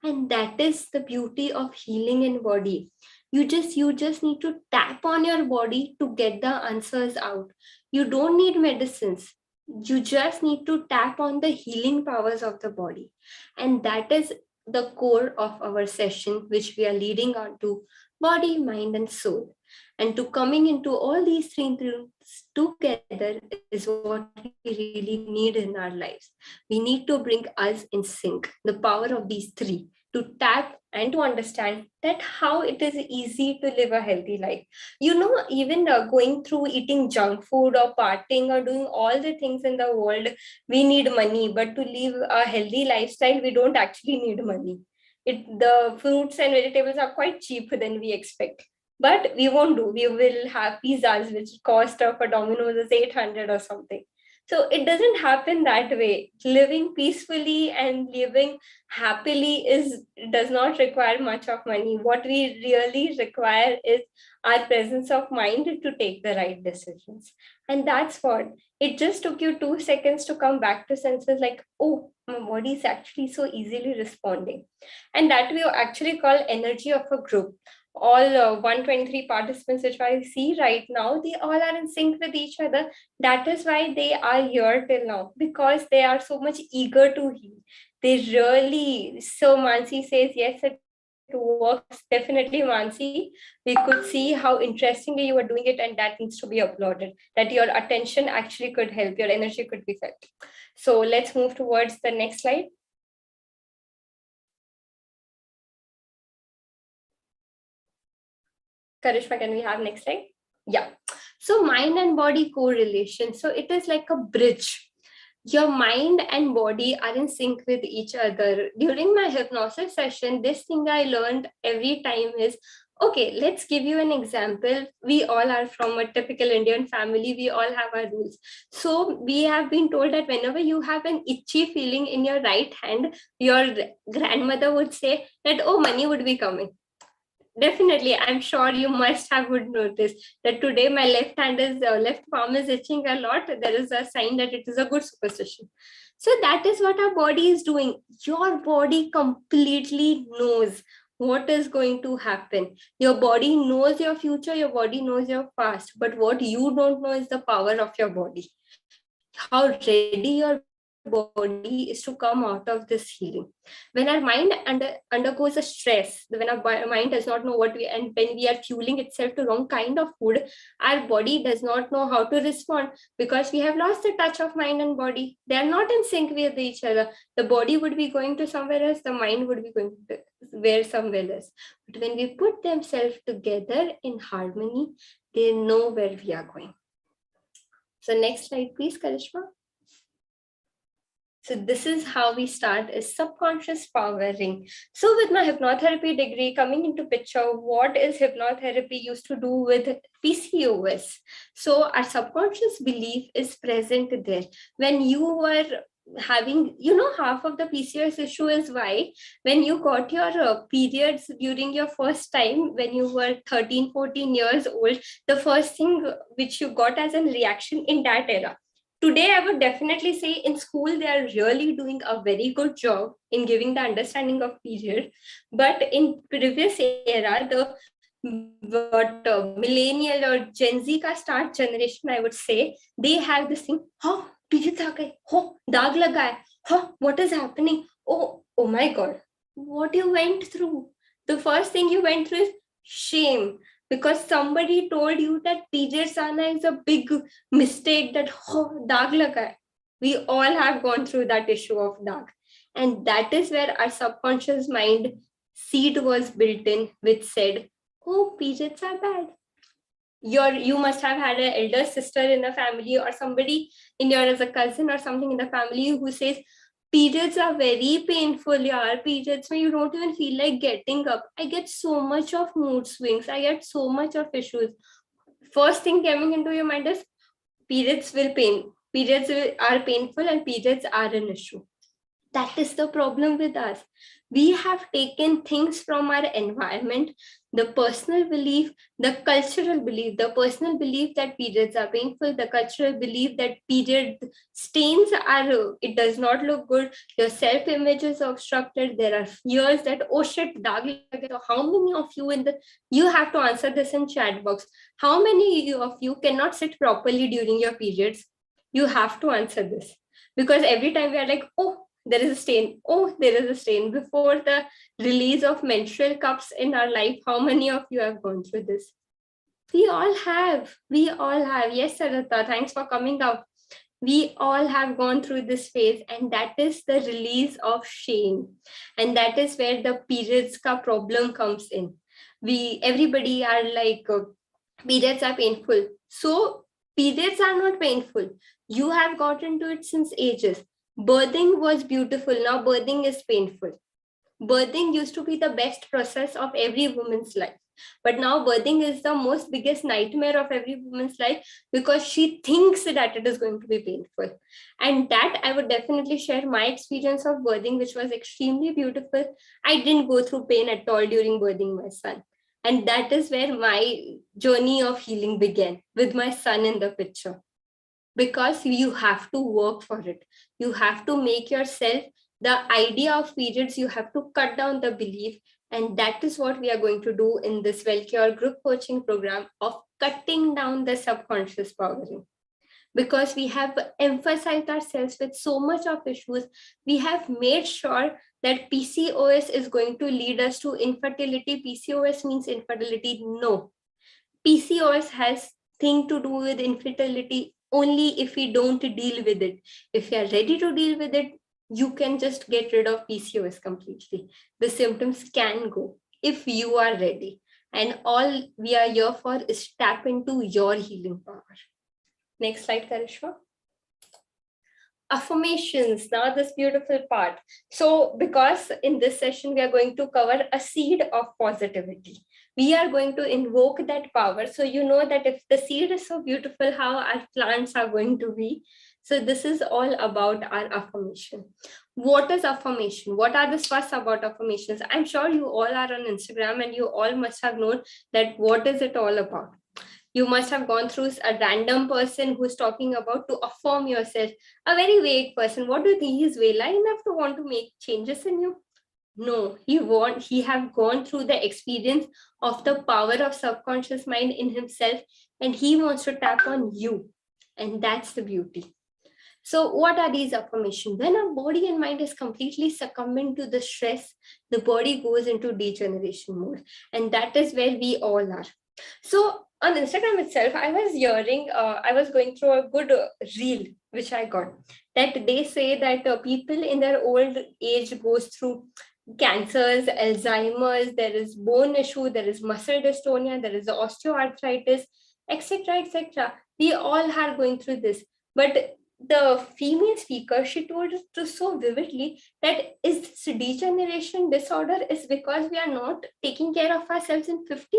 And that is the beauty of healing in body. You just need to tap on your body to get the answers out. You don't need medicines. You just need to tap on the healing powers of the body. And that is the core of our session, which we are leading on to body, mind, and soul. And to coming into all these three things together is what we really need in our lives. We need to bring us in sync, the power of these three, to tap and to understand that how it is easy to live a healthy life. Even going through eating junk food or partying or doing all the things in the world, we need money, but to live a healthy lifestyle, we don't actually need money. The fruits and vegetables are quite cheap than we expect. But we won't do. We will have pizzas, which cost of a Domino's is 800 or something. So it doesn't happen that way. Living peacefully and living happily does not require much of money. What we really require is our presence of mind to take the right decisions. And that's what. It just took you 2 seconds to come back to senses like, oh, my body is actually so easily responding. And that we actually call energy of a group. All 123 participants which I see right now, they all are in sync with each other. That is why they are here till now, because they are so much eager to heal. They really, so Mansi says, yes, it works. Definitely, Mansi. We could see how interestingly you are doing it, and that needs to be applauded, that your attention actually could help, your energy could be felt. So let's move towards the next slide. Karishma, can we have next slide? Yeah. So mind and body correlation. So it is like a bridge. Your mind and body are in sync with each other. During my hypnosis session, this thing I learned every time is, okay, let's give you an example. We all are from a typical Indian family. We all have our rules. So we have been told that whenever you have an itchy feeling in your right hand, your grandmother would say that, oh, money would be coming. Definitely, I'm sure you must have would notice that today my left palm is itching a lot. There is a sign that it is a good superstition. So that is what our body is doing. Your body completely knows what is going to happen. Your body knows your future, your body knows your past, but what you don't know is the power of your body. How ready your body is to come out of this healing. When our mind undergoes a stress, when our mind does not know what we, and when we are fueling itself to wrong kind of food, our body does not know how to respond, because we have lost the touch of mind and body. They are not in sync with each other. The body would be going to somewhere else, the mind would be going to where somewhere else. But when we put themselves together in harmony, they know where we are going. So next slide, please, Karishma. So this is how we start, is subconscious powering. So with my hypnotherapy degree coming into picture, what is hypnotherapy used to do with PCOS? So our subconscious belief is present there. When you were having, half of the PCOS issue is why when you got your periods during your first time, when you were 13, 14 years old, the first thing which you got as a reaction in that era. Today, I would definitely say in school, they are really doing a very good job in giving the understanding of period. But in previous era, the millennial or Gen Z ka start generation, I would say, they have this thing, oh, periods aa gaye, oh, daag laga hai, oh, what is happening? Oh my God, what you went through? The first thing you went through is shame, because somebody told you that periods aana is a big mistake, that daag laga hai. We all have gone through that issue of daag, and that is where our subconscious mind seed was built in, which said, oh, periods are bad. You must have had an elder sister in the family, or somebody in your as a cousin or something in the family who says periods are very painful. Yeah, periods where you don't even feel like getting up. I get so much of mood swings, I get so much of issues. First thing coming into your mind is periods are painful and periods are an issue. That is the problem with us. We have taken things from our environment, the personal belief, the cultural belief, the personal belief that periods are painful, the cultural belief that period stains are, it does not look good, your self-image is obstructed, there are fears that, oh shit, daag lage. So how many of you you have to answer this in chat box. How many of you cannot sit properly during your periods? You have to answer this. Because every time we are like, oh, there is a stain. Oh, there is a stain. Before the release of menstrual cups in our life, how many of you have gone through this? We all have. We all have. Yes, Sarita, thanks for coming up. We all have gone through this phase, and that is the release of shame. And that is where the periods ka problem comes in. Everybody are like, periods are painful. So periods are not painful. You have gotten to it since ages. Birthing was beautiful. Now birthing is painful. Birthing used to be the best process of every woman's life. But now birthing is the most biggest nightmare of every woman's life, because she thinks that it is going to be painful. And that I would definitely share my experience of birthing, which was extremely beautiful. I didn't go through pain at all during birthing my son. And that is where my journey of healing began, with my son in the picture. Because you have to work for it. You have to make yourself the idea of periods, you have to cut down the belief. And that is what we are going to do in this Wellcure group coaching program of cutting down the subconscious powering. Because we have emphasized ourselves with so much of issues, we have made sure that PCOS is going to lead us to infertility. PCOS means infertility. No. PCOS has thing to do with infertility only if we don't deal with it. If you are ready to deal with it, you can just get rid of PCOS completely. The symptoms can go if you are ready. And all we are here for is tap into your healing power. Next slide, Karishma. Affirmations, now this beautiful part. So because in this session we are going to cover a seed of positivity, we are going to invoke that power. So you know that if the seed is so beautiful, how our plants are going to be. So this is all about our affirmation. What is affirmation? What are the fuss about affirmations? I'm sure you all are on Instagram and you all must have known that what is it all about. You must have gone through a random person who's talking about to affirm yourself, a very vague person. What do you think? He's vague enough to want to make changes in you? No, he have gone through the experience of the power of subconscious mind in himself, and he wants to tap on you. And that's the beauty. So what are these affirmations? When our body and mind is completely succumbing to the stress, the body goes into degeneration mode. And that is where we all are. So on Instagram itself, I was going through a good reel, which I got, that they say that people in their old age goes through cancers, Alzheimer's, there is bone issue, there is muscle dystonia, there is osteoarthritis, etc., etc. We all are going through this. But the female speaker, she told it so vividly that is this degeneration disorder is because we are not taking care of ourselves in 50?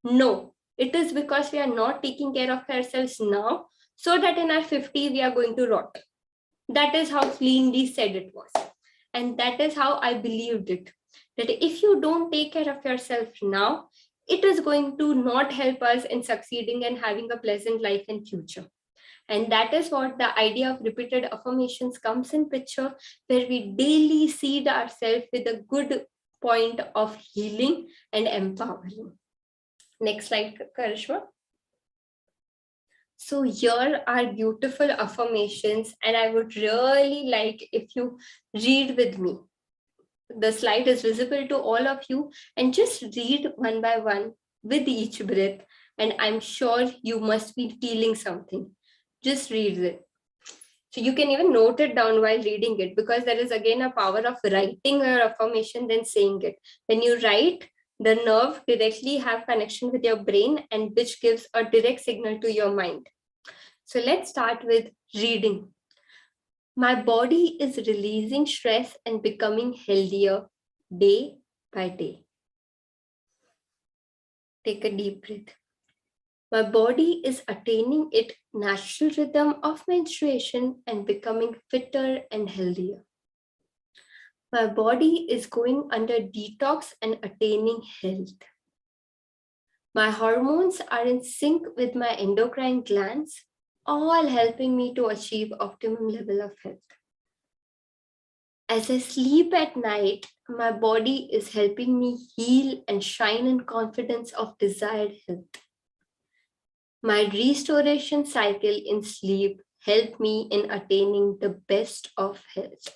No, it is because we are not taking care of ourselves now, so that in our 50 we are going to rot. That is how cleanly said it was. And that is how I believed it. That if you don't take care of yourself now, it is going to not help us in succeeding and having a pleasant life in future. And that is what the idea of repeated affirmations comes in picture, where we daily seed ourselves with a good point of healing and empowering. Next slide, Karishma. So here are beautiful affirmations, and I would really like if you read with me. The slide is visible to all of you, and just read one by one with each breath, and I'm sure you must be feeling something. Just read it. So you can even note it down while reading it, because there is again a power of writing your affirmation than saying it. When you write, the nerve directly have connection with your brain, and which gives a direct signal to your mind. So let's start with reading. My body is releasing stress and becoming healthier day by day. Take a deep breath. My body is attaining its natural rhythm of menstruation and becoming fitter and healthier. My body is going under detox and attaining health. My hormones are in sync with my endocrine glands, all helping me to achieve optimum level of health. As I sleep at night, my body is helping me heal and shine in confidence of desired health. My restoration cycle in sleep helped me in attaining the best of health.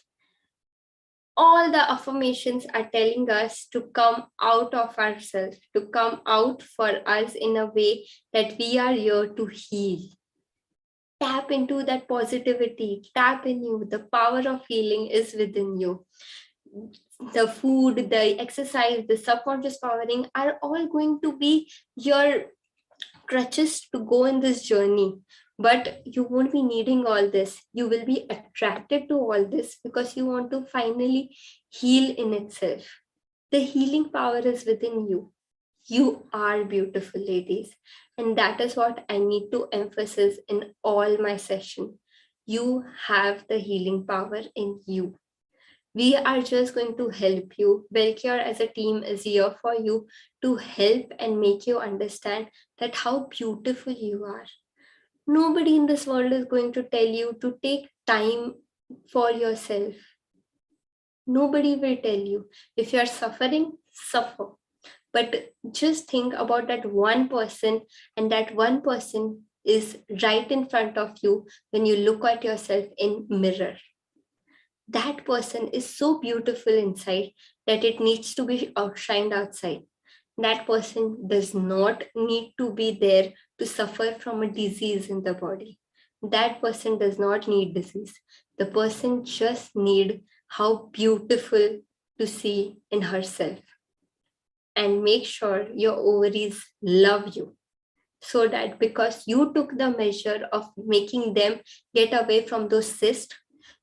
All the affirmations are telling us to come out of ourselves, to come out for us in a way that we are here to heal. Tap into that positivity, tap in you. The power of healing is within you. The food, the exercise, the subconscious powering are all going to be your crutches to go in this journey. But you won't be needing all this. You will be attracted to all this because you want to finally heal in itself. The healing power is within you. You are beautiful, ladies. And that is what I need to emphasize in all my session. You have the healing power in you. We are just going to help you. Wellcure as a team is here for you to help and make you understand that how beautiful you are. Nobody in this world is going to tell you to take time for yourself. Nobody will tell you. If you are suffering, suffer. But just think about that one person, and that one person is right in front of you when you look at yourself in mirror. That person is so beautiful inside that it needs to be outshined outside. That person does not need to be there to suffer from a disease in the body. That person does not need disease. The person just need how beautiful to see in herself. And make sure your ovaries love you. so that because you took the measure of making them get away from those cysts,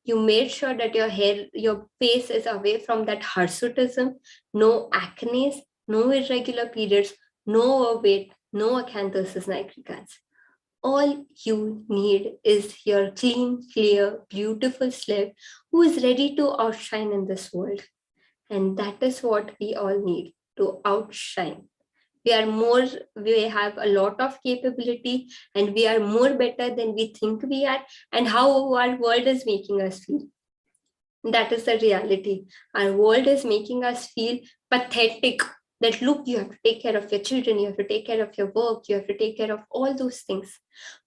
you made sure that your face is away from that hirsutism, no acne, no irregular periods, no overweight, no acanthosis nigricans. All you need is your clean, clear, beautiful slave who is ready to outshine in this world. And that is what we all need, to outshine. We have a lot of capability, and we are more better than we think we are, and how our world is making us feel. That is the reality. Our world is making us feel pathetic, that look, you have to take care of your children, you have to take care of your work, you have to take care of all those things.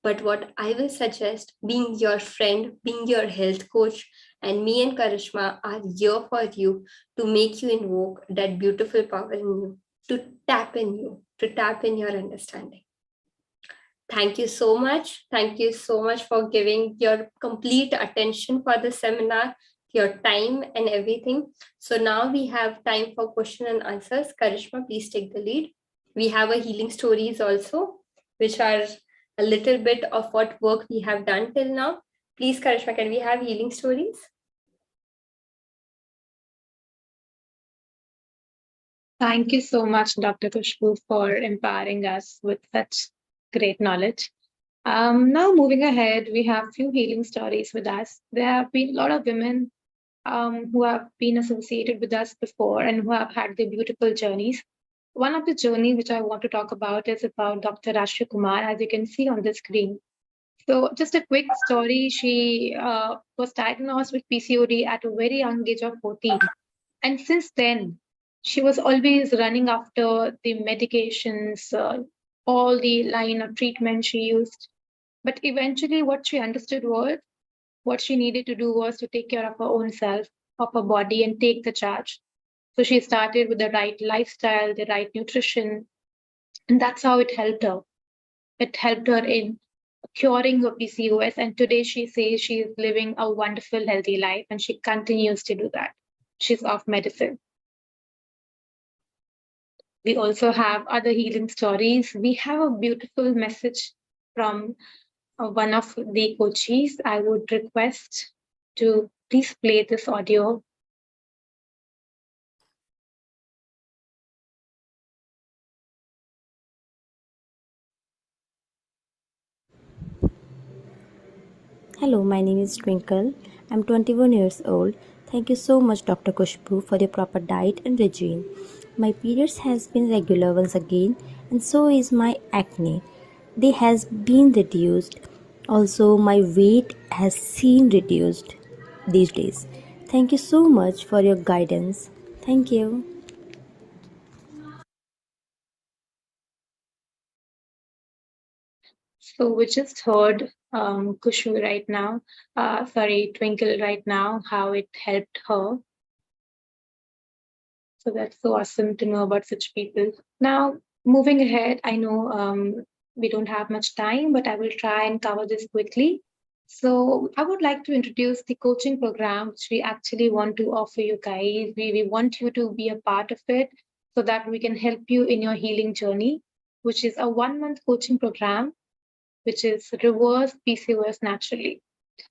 But what I will suggest, being your friend, being your health coach, and me and Karishma are here for you to make you invoke that beautiful power in you, to tap in you, to tap in your understanding. Thank you so much. Thank you so much for giving your complete attention for the seminar, your time and everything. So now we have time for question and answers. Karishma, please take the lead. We have a healing stories also, which are a little bit of what work we have done till now. Please, Karishma, can we have healing stories? Thank you so much, Dr. Kushbu, for empowering us with such great knowledge. Now, moving ahead, we have few healing stories with us. There have been a lot of women who have been associated with us before and who have had their beautiful journeys. One of the journeys which I want to talk about is about Dr. Rashmi Kumar, as you can see on the screen. So just a quick story, she was diagnosed with PCOD at a very young age of 14. And since then, she was always running after the medications, all the line of treatment she used. But eventually what she understood was what she needed to do was to take care of her own self, of her body, and take the charge. So she started with the right lifestyle, the right nutrition, and that's how it helped her. It helped her in curing her PCOS, and today she says she is living a wonderful, healthy life, and she continues to do that. She's off medicine. We also have other healing stories. We have a beautiful message from one of the coaches. I would request to please play this audio. Hello, my name is Twinkle. I'm 21 years old. Thank you so much, Dr. Kushbu, for your proper diet and regime. My periods has been regular once again, and so is my acne. They has been reduced. Also, my weight has seen reduced these days. Thank you so much for your guidance. Thank you. So we just heard Kushu right now, Twinkle right now, how it helped her. So that's so awesome to know about such people. Now, moving ahead, I know we don't have much time, but I will try and cover this quickly. So I would like to introduce the coaching program, which we actually want to offer you guys. We want you to be a part of it so that we can help you in your healing journey, which is a 1-month coaching program, which is Reverse PCOS Naturally.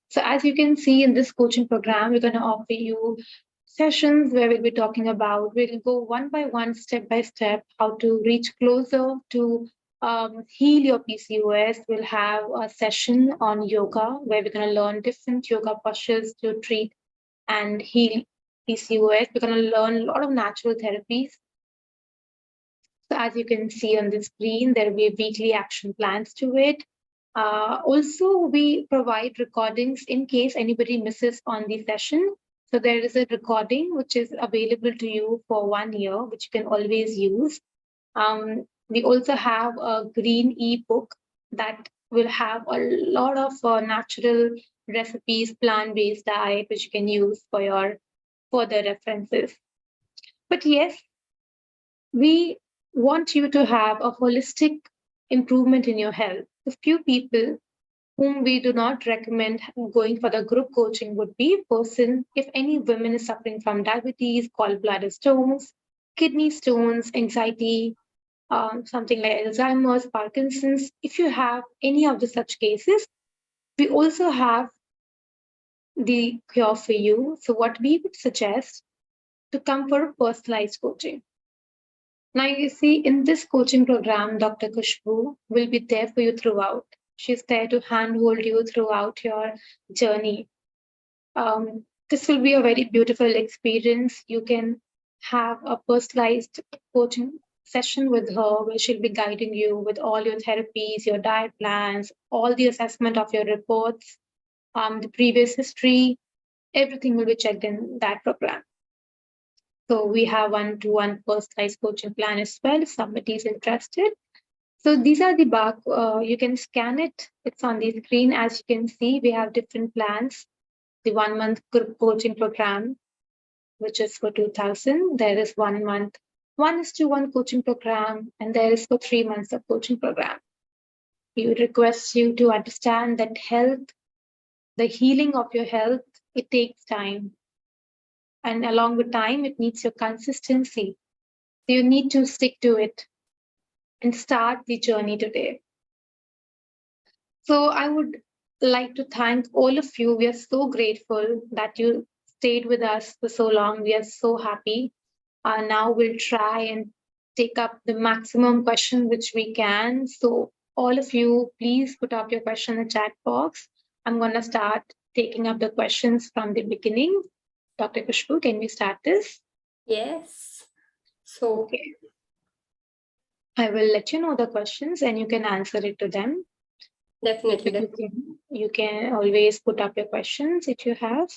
So as you can see in this coaching program, we're going to offer you sessions where we'll be talking about, we'll go one by one, step by step, how to reach closer to heal your PCOS. We'll have a session on yoga where we're going to learn different yoga postures to treat and heal PCOS. We're going to learn a lot of natural therapies. So as you can see on the screen, there will be weekly action plans to it. Also, we provide recordings in case anybody misses on the session. So there is a recording which is available to you for 1 year, which you can always use. We also have a green ebook that will have a lot of natural recipes, plant-based diet, which you can use for your further references. But yes, we want you to have a holistic improvement in your health. A few people whom we do not recommend going for the group coaching would be a person, if any woman is suffering from diabetes, gallbladder stones, kidney stones, anxiety, something like Alzheimer's, Parkinson's. If you have any of the such cases, we also have the cure for you. So what we would suggest to come for a personalized coaching. Now you see in this coaching program, Dr. Kushbu will be there for you throughout. She's there to handhold you throughout your journey. This will be a very beautiful experience. You can have a personalized coaching session with her where she'll be guiding you with all your therapies, your diet plans, all the assessment of your reports, the previous history, everything will be checked in that program. So we have one-to-one personalized coaching plan as well if somebody is interested. So these are the bar, you can scan it. It's on the screen. As you can see, we have different plans. The 1 month group coaching program, which is for 2000. There is 1 month, 1:1 coaching program, and there is for 3 months of coaching program. We would request you to understand that health, the healing of your health, it takes time. And along with time, it needs your consistency. So you need to stick to it and start the journey today. So I would like to thank all of you. We are so grateful that you stayed with us for so long. We are so happy. Now we'll try and take up the maximum question which we can. So all of you, please put up your question in the chat box. I'm going to start taking up the questions from the beginning. Dr. Kushbu, can we start this? Yes. So okay. I will let you know the questions and you can answer it to them. Definitely. You can always put up your questions if you have.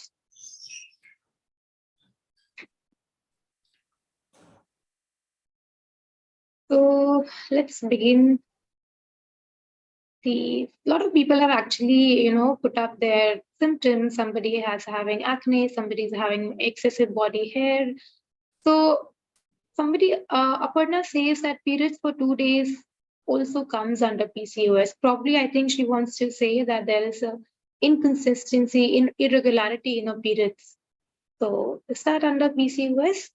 So let's begin. A lot of people have actually, put up their symptoms. Somebody has having acne, somebody is having excessive body hair. So somebody, Aparna says that periods for 2 days also comes under PCOS. Probably, I think she wants to say that there is a inconsistency, irregularity in her periods. So is that under PCOS?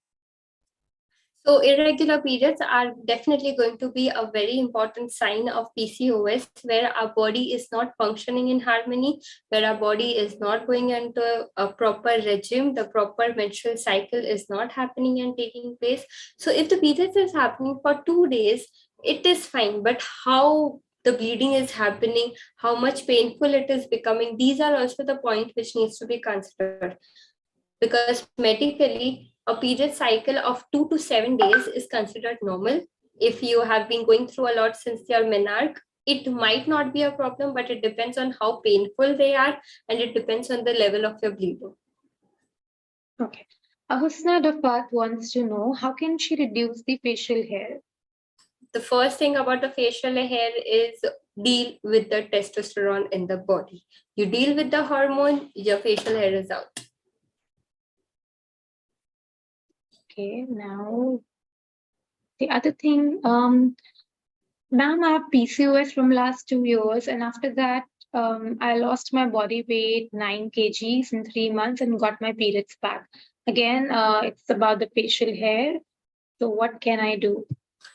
So irregular periods are definitely going to be a very important sign of PCOS, where our body is not functioning in harmony, where our body is not going into a proper regime, the proper menstrual cycle is not happening and taking place. So if the periods is happening for 2 days, it is fine. But how the bleeding is happening, how much painful it is becoming, these are also the point which needs to be considered. Because medically, a period cycle of 2 to 7 days is considered normal. If you have been going through a lot since your menarche, it might not be a problem, but it depends on how painful they are, and it depends on the level of your bleeding. Okay. Husna Dafat wants to know, how can she reduce the facial hair? The first thing about the facial hair is deal with the testosterone in the body. You deal with the hormone, your facial hair is out. Okay, now the other thing, ma'am, I have PCOS from last 2 years, and after that, I lost my body weight 9 kgs in 3 months and got my periods back. Again, it's about the facial hair. So what can I do?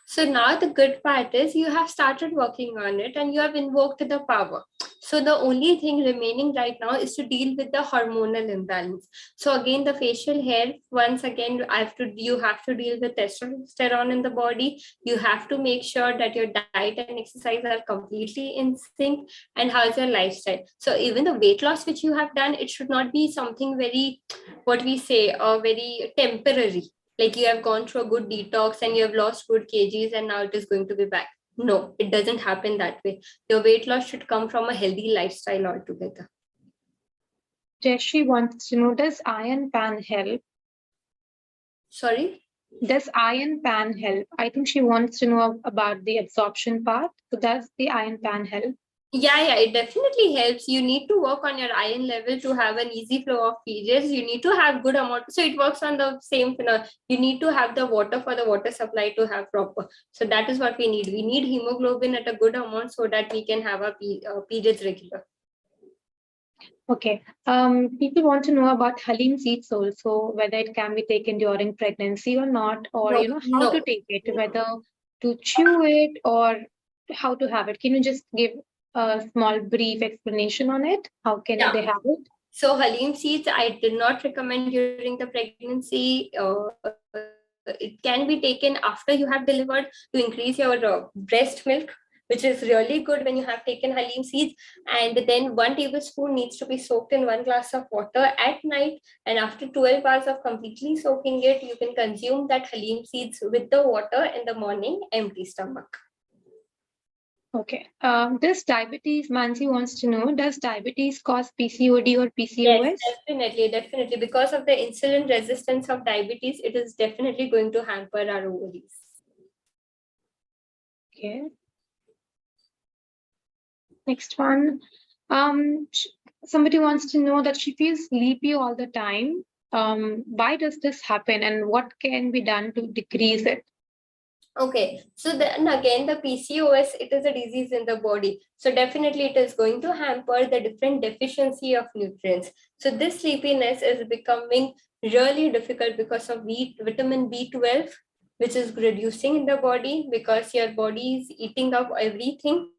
So now the good part is you have started working on it and you have invoked the power. So the only thing remaining right now is to deal with the hormonal imbalance. So again, the facial hair, once again, you have to deal with testosterone in the body. You have to make sure that your diet and exercise are completely in sync, and how's your lifestyle. So even the weight loss which you have done, it should not be something very, very temporary. Like you have gone through a good detox and you have lost good kgs and now it is going to be back. No, it doesn't happen that way. Your weight loss should come from a healthy lifestyle altogether. Jeshri wants to know, does iron pan help? Sorry? Does iron pan help? I think she wants to know about the absorption part. So does the iron pan help? Yeah, it definitely helps. You need to work on your iron level to have an easy flow of periods. You need to have good amount. So it works on the same phenomenon. You need to have the water for the water supply to have proper. So that is what we need. We need hemoglobin at a good amount so that we can have our periods regular. Okay. People want to know about halim seeds also, whether it can be taken during pregnancy or not, or how to take it, whether to chew it, or how to have it? Can you just give a small brief explanation on it? How can Yeah. they have it? So halim seeds, I did not recommend during the pregnancy. It can be taken after you have delivered to increase your breast milk, which is really good when you have taken halim seeds. And then 1 tablespoon needs to be soaked in 1 glass of water at night. And after 12 hours of completely soaking it, you can consume that halim seeds with the water in the morning, empty stomach. Okay. Does diabetes, Mansi wants to know, does diabetes cause PCOD or PCOS? Yes, definitely. Because of the insulin resistance of diabetes, it is definitely going to hamper our ovaries. Okay. Next one. Somebody wants to know that she feels sleepy all the time. Why does this happen, and what can be done to decrease it? Okay, so then again, the PCOS, it is a disease in the body. So definitely it is going to hamper the different deficiency of nutrients. So this sleepiness is becoming really difficult because of vitamin B12, which is reducing in the body because your body is eating up everything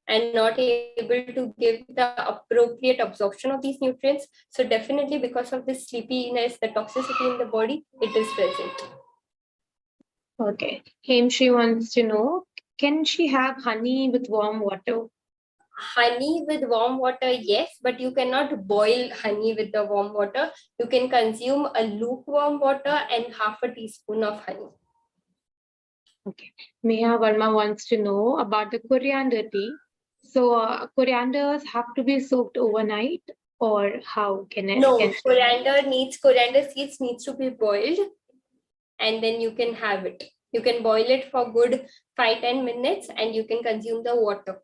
and not able to give the appropriate absorption of these nutrients. So definitely because of this sleepiness, the toxicity in the body, it is present. Okay. Hemshi wants to know, can she have honey with warm water? Honey with warm water, yes, but you cannot boil honey with the warm water. You can consume a lukewarm water and half a teaspoon of honey. Okay. Meha Verma wants to know about the coriander tea. So corianders have to be soaked overnight, or how can it? No, coriander seeds needs to be boiled, and then you can have it. You can boil it for good 5-10 minutes and you can consume the water.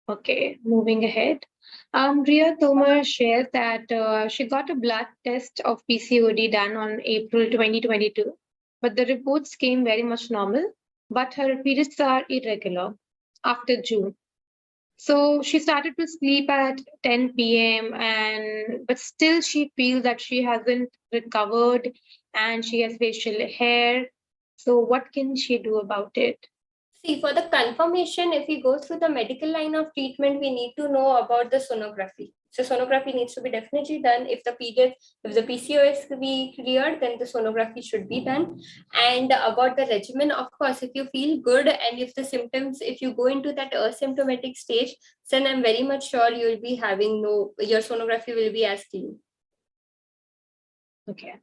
Okay, moving ahead. Ria Tomar shares that she got a blood test of PCOD done on April 2022, but the reports came very much normal, but her periods are irregular after June. So she started to sleep at 10 p.m. but still she feels that she hasn't recovered and she has facial hair. So what can she do about it? See, for the confirmation, if we go through the medical line of treatment, we need to know about the sonography. So sonography needs to be definitely done. If the PCOS can be cleared, then the sonography should be done. And about the regimen, of course, if you feel good and if the symptoms, if you go into that asymptomatic stage, then I'm very much sure you'll be having your sonography will be as clean. Okay.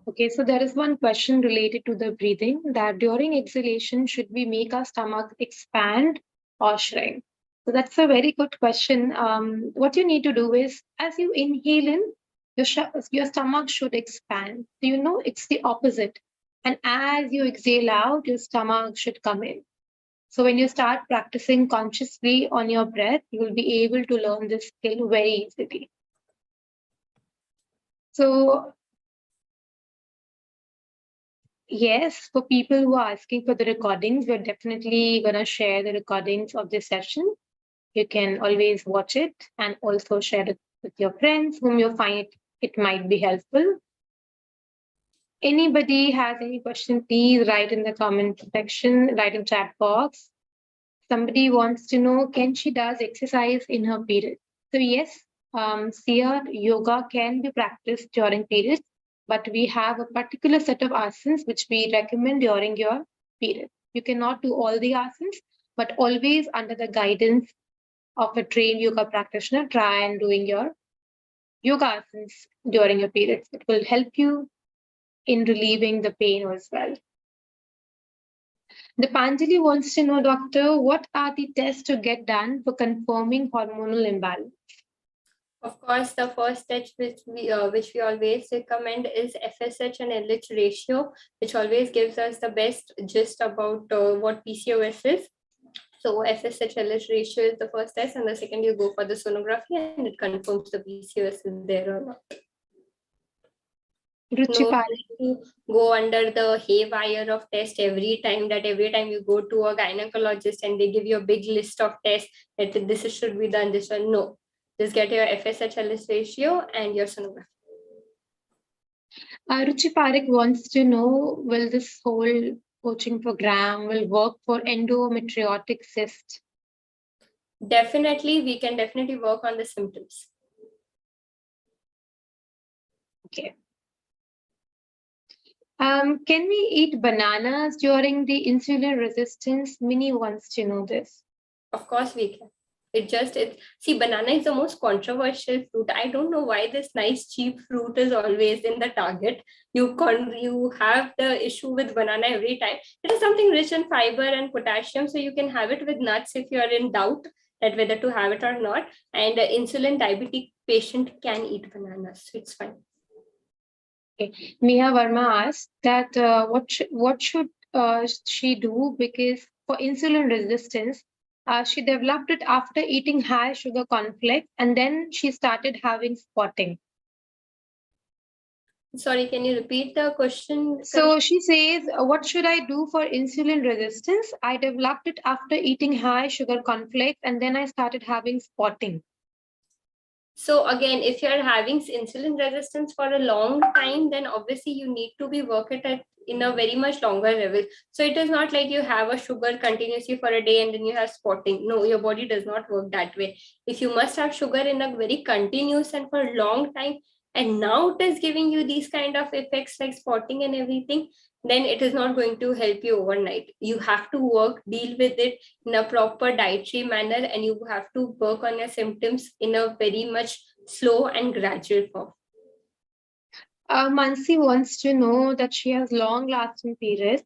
Okay, so there is one question related to the breathing, that during exhalation, should we make our stomach expand or shrink? So that's a very good question. What you need to do is, as you inhale in, your stomach should expand. So you know it's the opposite. And as you exhale out, your stomach should come in. So when you start practicing consciously on your breath, you will be able to learn this skill very easily. So yes, for people who are asking for the recordings, we're definitely going to share the recordings of this session. You can always watch it and also share it with your friends whom you find it might be helpful. Anybody has any question, please write in the comment section, write in chat box. Somebody wants to know, can she does exercise in her period? So yes, Sia, yoga can be practiced during periods, but we have a particular set of asanas which we recommend during your period. You cannot do all the asanas, but always under the guidance of a trained yoga practitioner, try and doing your yoga asanas during your periods. It will help you in relieving the pain as well. The Panjali wants to know, doctor, what are the tests to get done for confirming hormonal imbalance? Of course, the first test which we always recommend is FSH and LH ratio, which always gives us the best gist about what PCOS is. So FSH LH ratio is the first test, and the second you go for the sonography, and it confirms the PCOS is there or not. No need to go under the haywire of test every time you go to a gynecologist and they give you a big list of tests that this should be done, this one. No, just get your FSH LH ratio and your sonography. Ruchi Parekh wants to know, will this whole coaching program will work for endometriotic cyst? Definitely, we can definitely work on the symptoms. Okay. Can we eat bananas during the insulin resistance? Minnie wants to know this. Of course we can. See, banana is the most controversial fruit. I don't know why this nice cheap fruit is always in the target. You have the issue with banana every time. It is something rich in fiber and potassium, so you can have it with nuts if you are in doubt that whether to have it or not. And an insulin diabetic patient can eat bananas, so it's fine. Okay. Miha Verma asked that what should she do, because for insulin resistance, she developed it after eating high sugar cornflakes, and then she started having spotting. Sorry, can you repeat the question? So she says, what should I do for insulin resistance? I developed it after eating high sugar cornflakes, and then I started having spotting. So again, if you're having insulin resistance for a long time, then obviously you need to be working at in a very much longer level. So it is not like you have a sugar continuously for a day and then you have spotting. No, your body does not work that way. If you must have sugar in a very continuous and for a long time, and now it is giving you these kind of effects like spotting and everything, then it is not going to help you overnight. You have to deal with it in a proper dietary manner, and you have to work on your symptoms in a very much slow and gradual form. Mansi wants to know that she has long-lasting periods.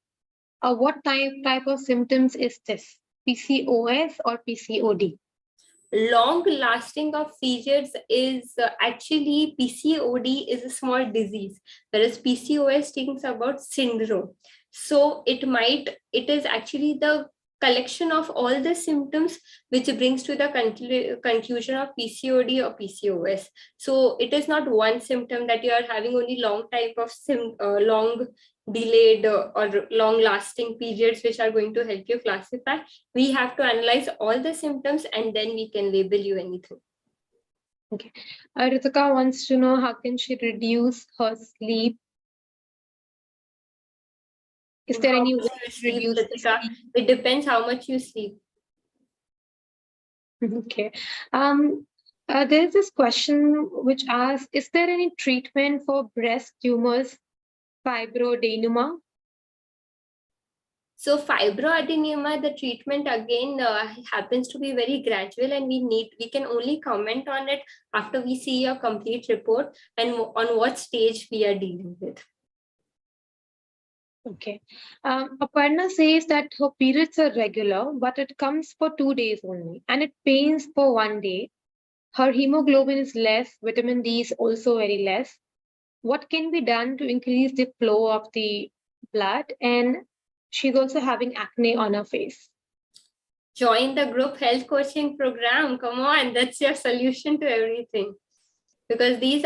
What type of symptoms is this? PCOS or PCOD? Long lasting of periods is actually PCOD is a small disease, whereas PCOS thinks about syndrome. So it is actually the collection of all the symptoms which brings to the conclusion of PCOD or PCOS. So it is not one symptom that you are having only long type of long delayed or long lasting periods which are going to help you classify. We have to analyze all the symptoms and then we can label you anything. Okay. Ritika wants to know, how can she reduce her sleep? Is there any way to reduce the sleep? It depends how much you sleep. Okay. There's this question which asks, is there any treatment for breast tumors, fibroadenoma? So fibroadenoma, the treatment again happens to be very gradual, and we can only comment on it after we see your complete report and on what stage we are dealing with. Okay. Aparna says that her periods are regular, but it comes for 2 days only, and it pains for 1 day. Her hemoglobin is less, vitamin D is also very less. What can be done to increase the flow of the blood? And she's also having acne on her face. Join the group health coaching program. Come on, that's your solution to everything. Because this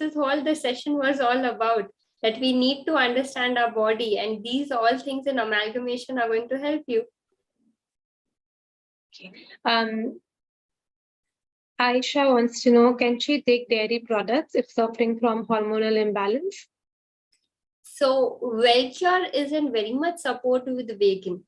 is all the session was all about, that we need to understand our body, and these all things in amalgamation are going to help you. Okay. Aisha wants to know, can she take dairy products if suffering from hormonal imbalance? So Wellcure is in very much support with vegan.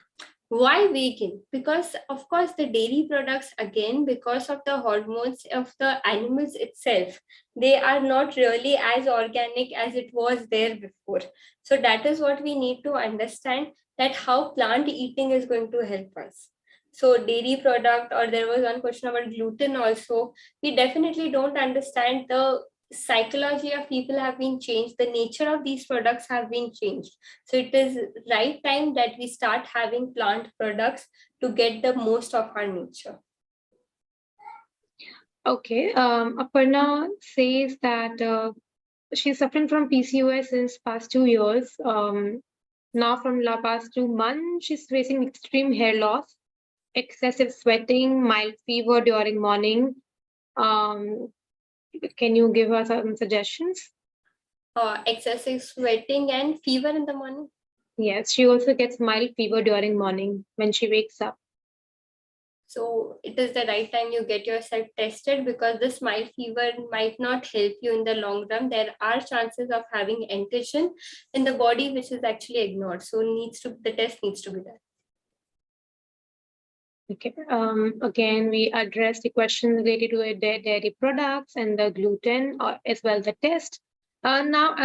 Why vegan? Because of course the dairy products, again, because of the hormones of the animals itself, they are not really as organic as it was there before. So that is what we need to understand, that how plant eating is going to help us. So dairy product, or there was one question about gluten also, we definitely don't understand the psychology of people have been changed, the nature of these products have been changed. So it is right time that we start having plant products to get the most of our nature. Okay. Aparna says that she's suffering from PCOS since past 2 years. Now from the past 2 months, she's facing extreme hair loss, excessive sweating, mild fever during morning. Can you give us some suggestions? Excessive sweating and fever in the morning. Yes, she also gets mild fever during morning when she wakes up. So it is the right time you get yourself tested, because this mild fever might not help you in the long run. There are chances of having antigen in the body which is actually ignored. So the test needs to be done. Okay. Again, we addressed the question related to the dairy products and the gluten, as well the test. Now,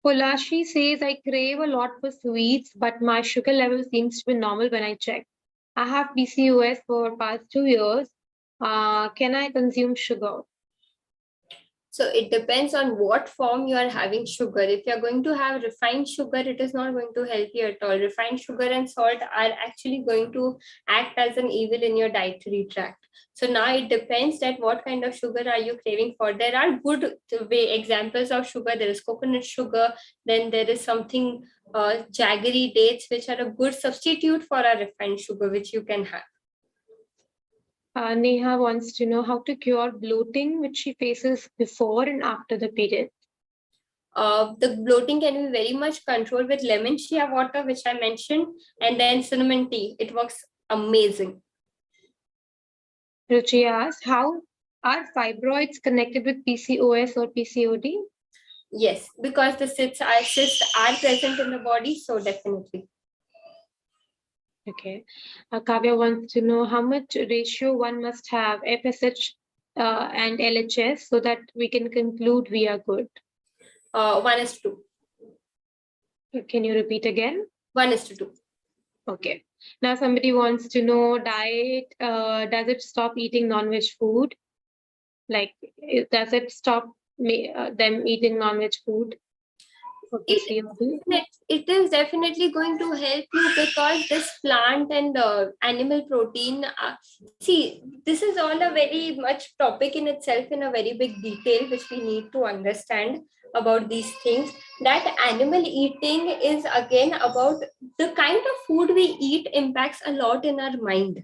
Kolashi says, I crave a lot for sweets, but my sugar level seems to be normal when I check. I have PCOS for past 2 years. Can I consume sugar? So it depends on what form you are having sugar. If you're going to have refined sugar, it is not going to help you at all. Refined sugar and salt are actually going to act as an evil in your dietary tract. So now it depends that what kind of sugar are you craving for. There are good examples of sugar. There is coconut sugar. Then there is something jaggery dates, which are a good substitute for a refined sugar, which you can have. Neha wants to know how to cure bloating, which she faces before and after the period. The bloating can be very much controlled with lemon shea water, which I mentioned, and then cinnamon tea. It works amazing. Ruchi asks, how are fibroids connected with PCOS or PCOD? Yes, because the cysts are present in the body, so definitely. Okay. Kavya wants to know how much ratio one must have FSH and LHS so that we can conclude we are good. 1:2. Can you repeat again? 1:2. Okay. Now somebody wants to know diet. Does it stop eating non-veg food? Like, does it stop them eating non-veg food? It is definitely going to help you, because this plant and animal protein, see, this is all a very much topic in itself, in a very big detail, which we need to understand about these things. That animal eating is again about the kind of food we eat impacts a lot in our mind.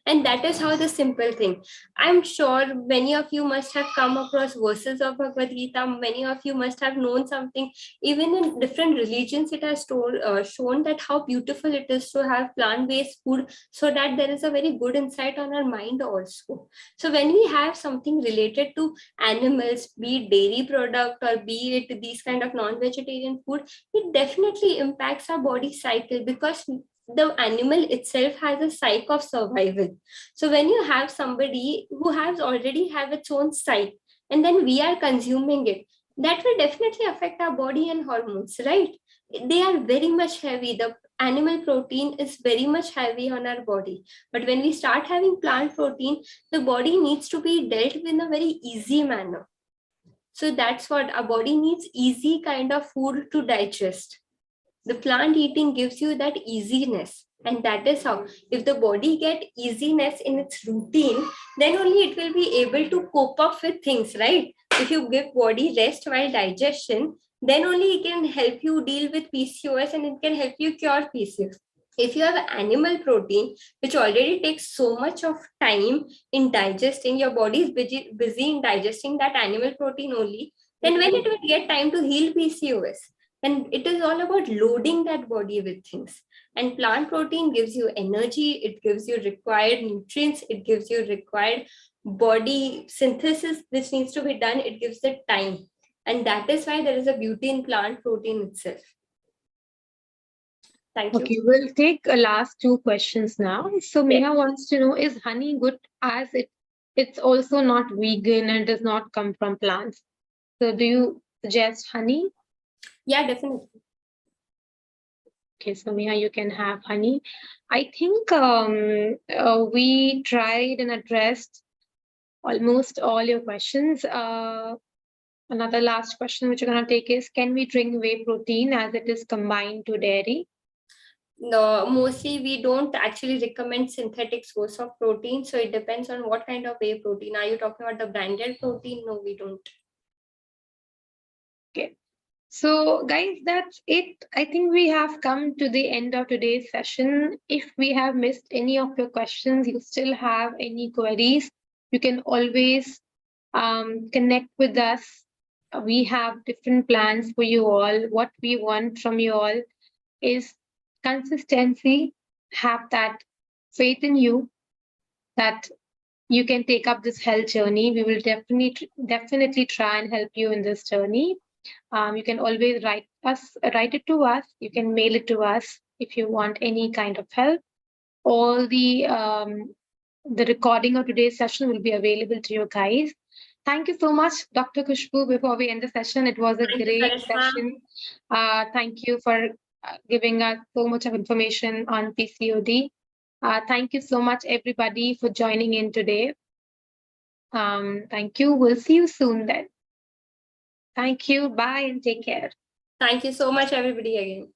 And that is how the simple thing. I'm sure many of you must have come across verses of Bhagavad Gita. Many of you must have known something. Even in different religions, it has shown that how beautiful it is to have plant-based food, so that there is a very good insight on our mind also. So when we have something related to animals, be it dairy product or be it these kind of non-vegetarian food, it definitely impacts our body cycle, because the animal itself has a psyche of survival. So when you have somebody who has already have its own psyche, and then we are consuming it, that will definitely affect our body and hormones, right? They are very much heavy. The animal protein is very much heavy on our body. But when we start having plant protein, the body needs to be dealt with in a very easy manner. So that's what our body needs, easy kind of food to digest. The plant eating gives you that easiness, and that is how, if the body get easiness in its routine, then only it will be able to cope up with things, right? If you give body rest while digestion, then only it can help you deal with PCOS, and it can help you cure PCOS. If you have animal protein, which already takes so much of time in digesting, your body is busy in digesting that animal protein only, then when it will get time to heal PCOS? And it is all about loading that body with things. And plant protein gives you energy, it gives you required nutrients, it gives you required body synthesis which needs to be done, it gives the time. And that is why there is a beauty in plant protein itself. Thank you. Okay, we'll take last two questions now. So Meha wants to know, is honey good, as it's also not vegan and does not come from plants? So do you suggest honey? Yeah, definitely. Okay, so Meha, you can have honey. I think we tried and addressed almost all your questions. Another last question which we're going to take is, can we drink whey protein as it is combined to dairy? No, mostly we don't actually recommend synthetic source of protein. So it depends on what kind of whey protein. Are you talking about the branded protein? No, we don't. Okay. So guys, that's it. I think we have come to the end of today's session. If we have missed any of your questions, you still have any queries, you can always connect with us. We have different plans for you all. What we want from you all is consistency, have that faith in you, that you can take up this health journey. We will definitely try and help you in this journey. You can always write it to us. You can mail it to us if you want any kind of help. All the recording of today's session will be available to you guys. Thank you so much, Dr. Kushbu. Before we end the session, it was a Thank you, great Karishma. session. Thank you for giving us so much of information on PCOD. Thank you so much, everybody, for joining in today. Thank you. We'll see you soon then. Thank you. Bye and take care. Thank you so much, everybody, again.